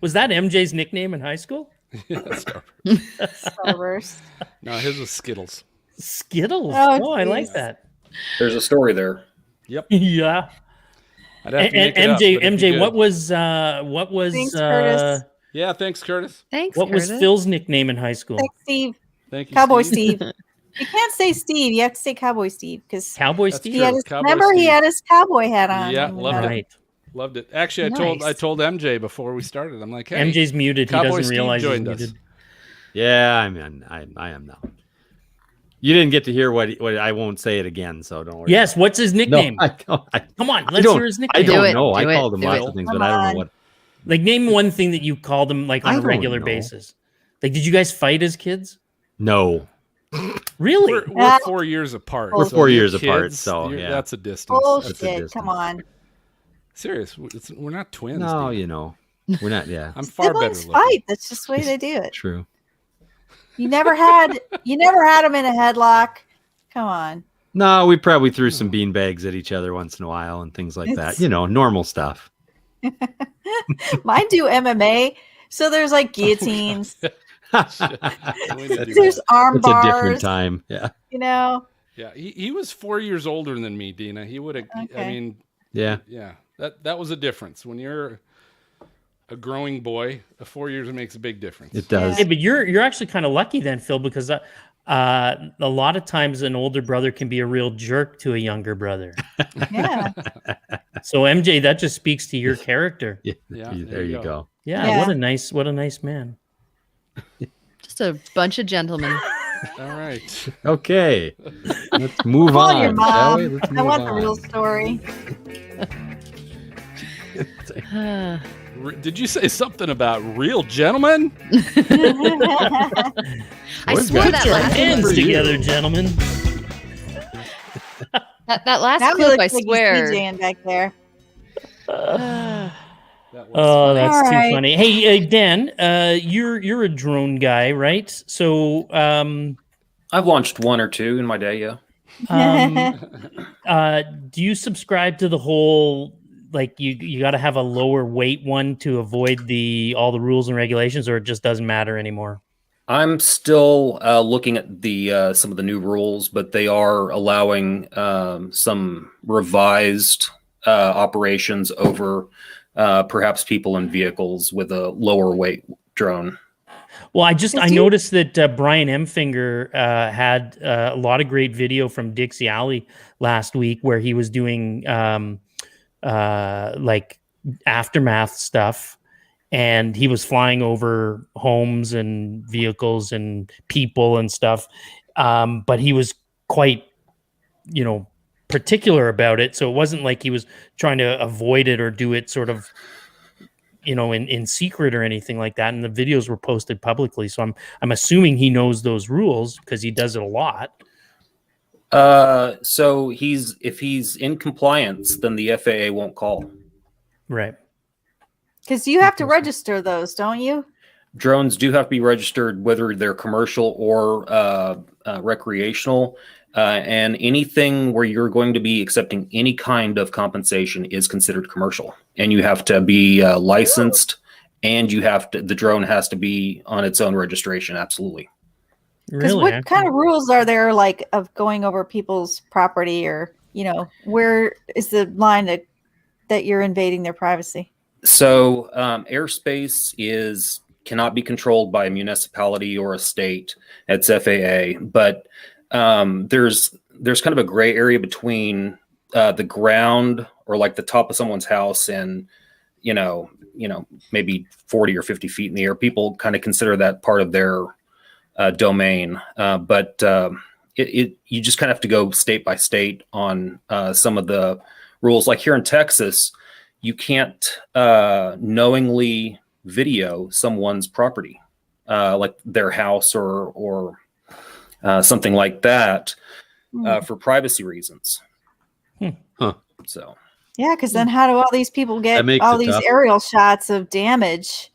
Was that MJ's nickname in high school? Yeah, Starburst. Starburst. No, his was Skittles. Skittles. Oh, Oh, I like geez. that. There's a story there. Yeah. I'd have to make And it up, MJ, but it'd be MJ, good. what was Thanks, Curtis. Yeah, thanks, Curtis. Thanks. what was Curtis. Phil's nickname in high school? Thanks, Steve. Thank you, Cowboy Steve. Steve. You can't say Steve. You have to say Cowboy Steve because Cowboy That's Steve. he had true. his, Cowboy remember he Steve. had his cowboy hat on. Yeah, when we loved met it. him. Right. Loved it. Actually, I Nice. told MJ before we started. I'm like, hey, MJ's muted. He Cowboy doesn't Steve realize he's joined us. muted. Yeah, I am now. You didn't get to hear what I won't say it again, so don't worry. Yes. What's his No, nickname? I don't. Come on, I let's don't- hear his I nickname. don't Do it, know. I do it, called him do lots it. of things, Come but I don't on. know what. Like, name one thing that you called him like on I a don't regular know. basis. Like, did you guys fight as kids? No, Really? We're 4 years apart. We're so 4 your years apart, kids, so, yeah. That's a distance. Bullshit. That's a distance. Come on. Serious. We're not twins. No, dude. you know, we're not. Yeah, I'm far better Siblings looking. fight. That's just the way they do it. true. You never had them in a headlock. Come on. No, we probably threw some bean bags at each other once in a while and things like that. You know, normal stuff. Mine do MMA, so there's like guillotines. We need to do There's that. arm It's a different bars. time. Yeah. You know. Yeah, he was 4 years older than me, Dina. He would have. I Okay. mean, Yeah. yeah. That was a difference. When you're a growing boy, 4 years makes a big difference. It does. Hey, but you're actually kind of lucky then, Phil, because a lot of times an older brother can be a real jerk to a younger brother. Yeah. So MJ, that just speaks to your character. Yeah. Yeah, There you go. Yeah, Yeah. what a nice man. Just a bunch of gentlemen. All right. Okay. Let's move Call on. your shall mom. we? Let's I move want the on. real story. Did you say something about real gentlemen? I Where's swore that that Put your last hands for you? together, gentlemen. that last That clip, I looks like he's swear. DJing back there. That was Oh, that's All too right. funny. Hey, Dan, you're a drone guy, right? So, I've launched one or two in my day. Yeah. do you subscribe to the whole like you got to have a lower weight one to avoid all the rules and regulations, or it just doesn't matter anymore? I'm still looking at the some of the new rules, but they are allowing some revised operations over perhaps people in vehicles with a lower weight drone. Well, I noticed that Brian Emfinger had a lot of great video from Dixie Alley last week where he was doing like aftermath stuff, and he was flying over homes and vehicles and people and stuff. But he was quite, particular about it. So it wasn't like he was trying to avoid it or do it sort of, in secret or anything like that. And the videos were posted publicly. So I'm assuming he knows those rules because he does it a lot. So if he's in compliance, then the FAA won't call. Right. Because you have to register those, don't you? Drones do have to be registered, whether they're commercial or recreational. And anything where you're going to be accepting any kind of compensation is considered commercial. And you have to be licensed, and the drone has to be on its own registration. Absolutely. Because what kind of rules are there, like, of going over people's property, or where is the line that you're invading their privacy? So airspace cannot be controlled by a municipality or a state. It's FAA, but there's kind of a gray area between the ground or like the top of someone's house and maybe 40 or 50 feet in the air. People kind of consider that part of their domain, but you just kind of have to go state by state on some of the rules. Like here in Texas, you can't knowingly video someone's property, like their house or something like that, for privacy reasons. Huh. So yeah, because then how do all these people get all these tough. aerial shots of damage?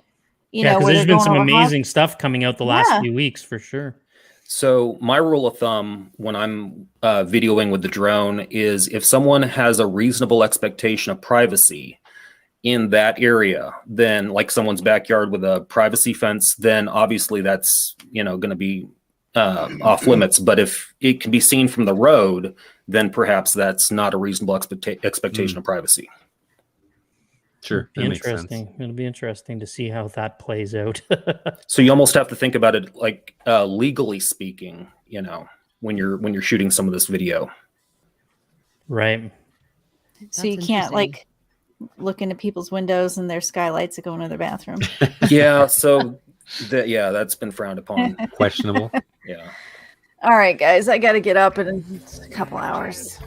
Yeah, because where there's they're been some going over amazing stuff coming out the last few weeks for sure. So my rule of thumb when I'm videoing with the drone is if someone has a reasonable expectation of privacy in that area, then like someone's backyard with a privacy fence, then obviously that's going to be off limits. But if it can be seen from the road, then perhaps that's not a reasonable expectation of privacy. Sure. That makes sense. Interesting. It'll be interesting to see how that plays out. So you almost have to think about it like legally speaking, when you're shooting some of this video. Right. So you can't like look into people's windows and their skylights that go into their bathroom. Yeah. So that's been frowned upon. Questionable. Yeah. All right, guys, I got to get up in a couple hours.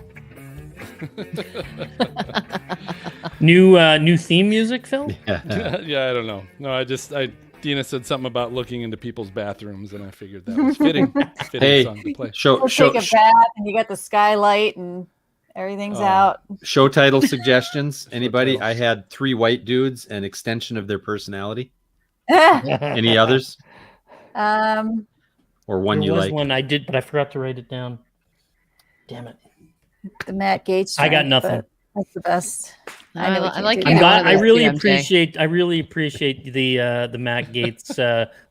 New theme music, Phil? Yeah, I don't know. No, I Dina said something about looking into people's bathrooms, and I figured that was fitting Hey, song to play. show Take a bath and you got the skylight and everything's out. show title suggestions. Anybody? titles. I had 3 white dudes, an extension of their personality. the Any others? Or one There you was like? one I did, but I forgot to write it down. Damn it. Matt Gates. I got joint, nothing. but That's the best. I know like what you getting do. one of I those really too, MJ. appreciate the Matt Gates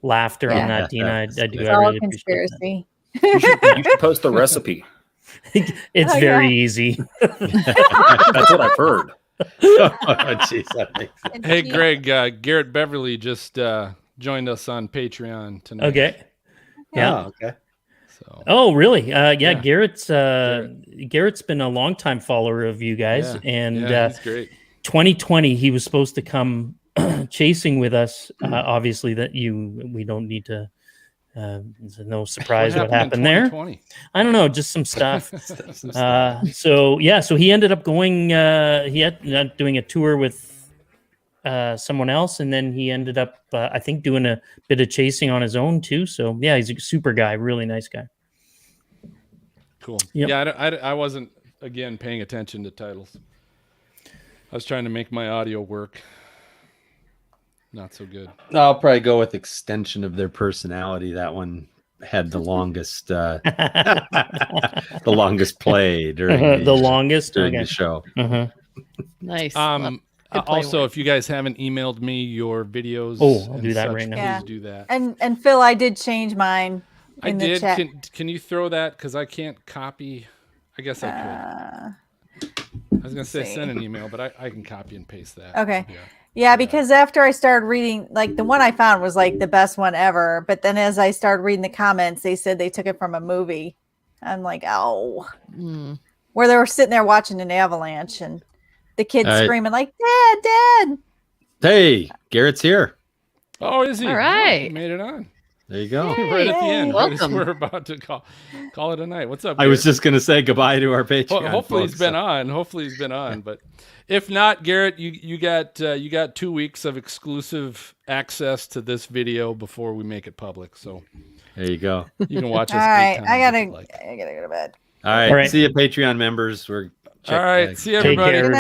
laughter on Yeah. that, Dina. I do. It's I all really appreciate that. conspiracy. You should post the recipe. It's Oh, very yeah. easy. That's what I've heard. Oh, jeez, that makes sense. Hey, Greg, Garrett Beverly just joined us on Patreon tonight. Okay. Yeah. Oh, okay. So Oh, really? Yeah. Yeah. Garrett's been a longtime follower of you guys, and he's great. 2020 he was supposed to come chasing with us. Obviously, we don't need to. It's no surprise what happened there. 2020? I don't know, just some stuff. So he ended up going. He had doing a tour with someone else, and then he ended up, I think, doing a bit of chasing on his own too. So yeah, he's a super guy, really nice guy. Cool. Yep. Yeah, I wasn't again paying attention to titles. I was trying to make my audio work. Not so good. I'll probably go with extension of their personality. That one had the longest, the longest play during The longest? during Okay. the show. Uh-huh. Nice. Good play Also, work. if you guys haven't emailed me your videos, Oh, I'll and do that such, right now. Please Yeah. do that. And Phil, I did change mine I in the did. chat. Can you throw that? Because I can't copy. I guess I could. I was gonna say see. send an email, but I can copy and paste that. Okay. Yeah. Yeah, because after I started reading, like the one I found was like the best one ever. But then as I started reading the comments, they said they took it from a movie. I'm like, oh, where they were sitting there watching an avalanche and the kids All right. screaming like, Dad, Dad. Hey, Garrett's here. Oh, is he? All Oh, right. he made it on. There you go. Right at the end. Right as Welcome. we're about to call it a night. What's up? I was Garrett? just going to say goodbye to our Patreon. Hopefully he's folks. been on. Hopefully he's been on. But if not, Garrett, you got 2 weeks of exclusive access to this video before we make it public. So There you go. you can watch us. All 8 right, times I if gotta, you'd like. I gotta go to bed. All right. All right. See you, Patreon members. We're All right. See you, Take everybody. care.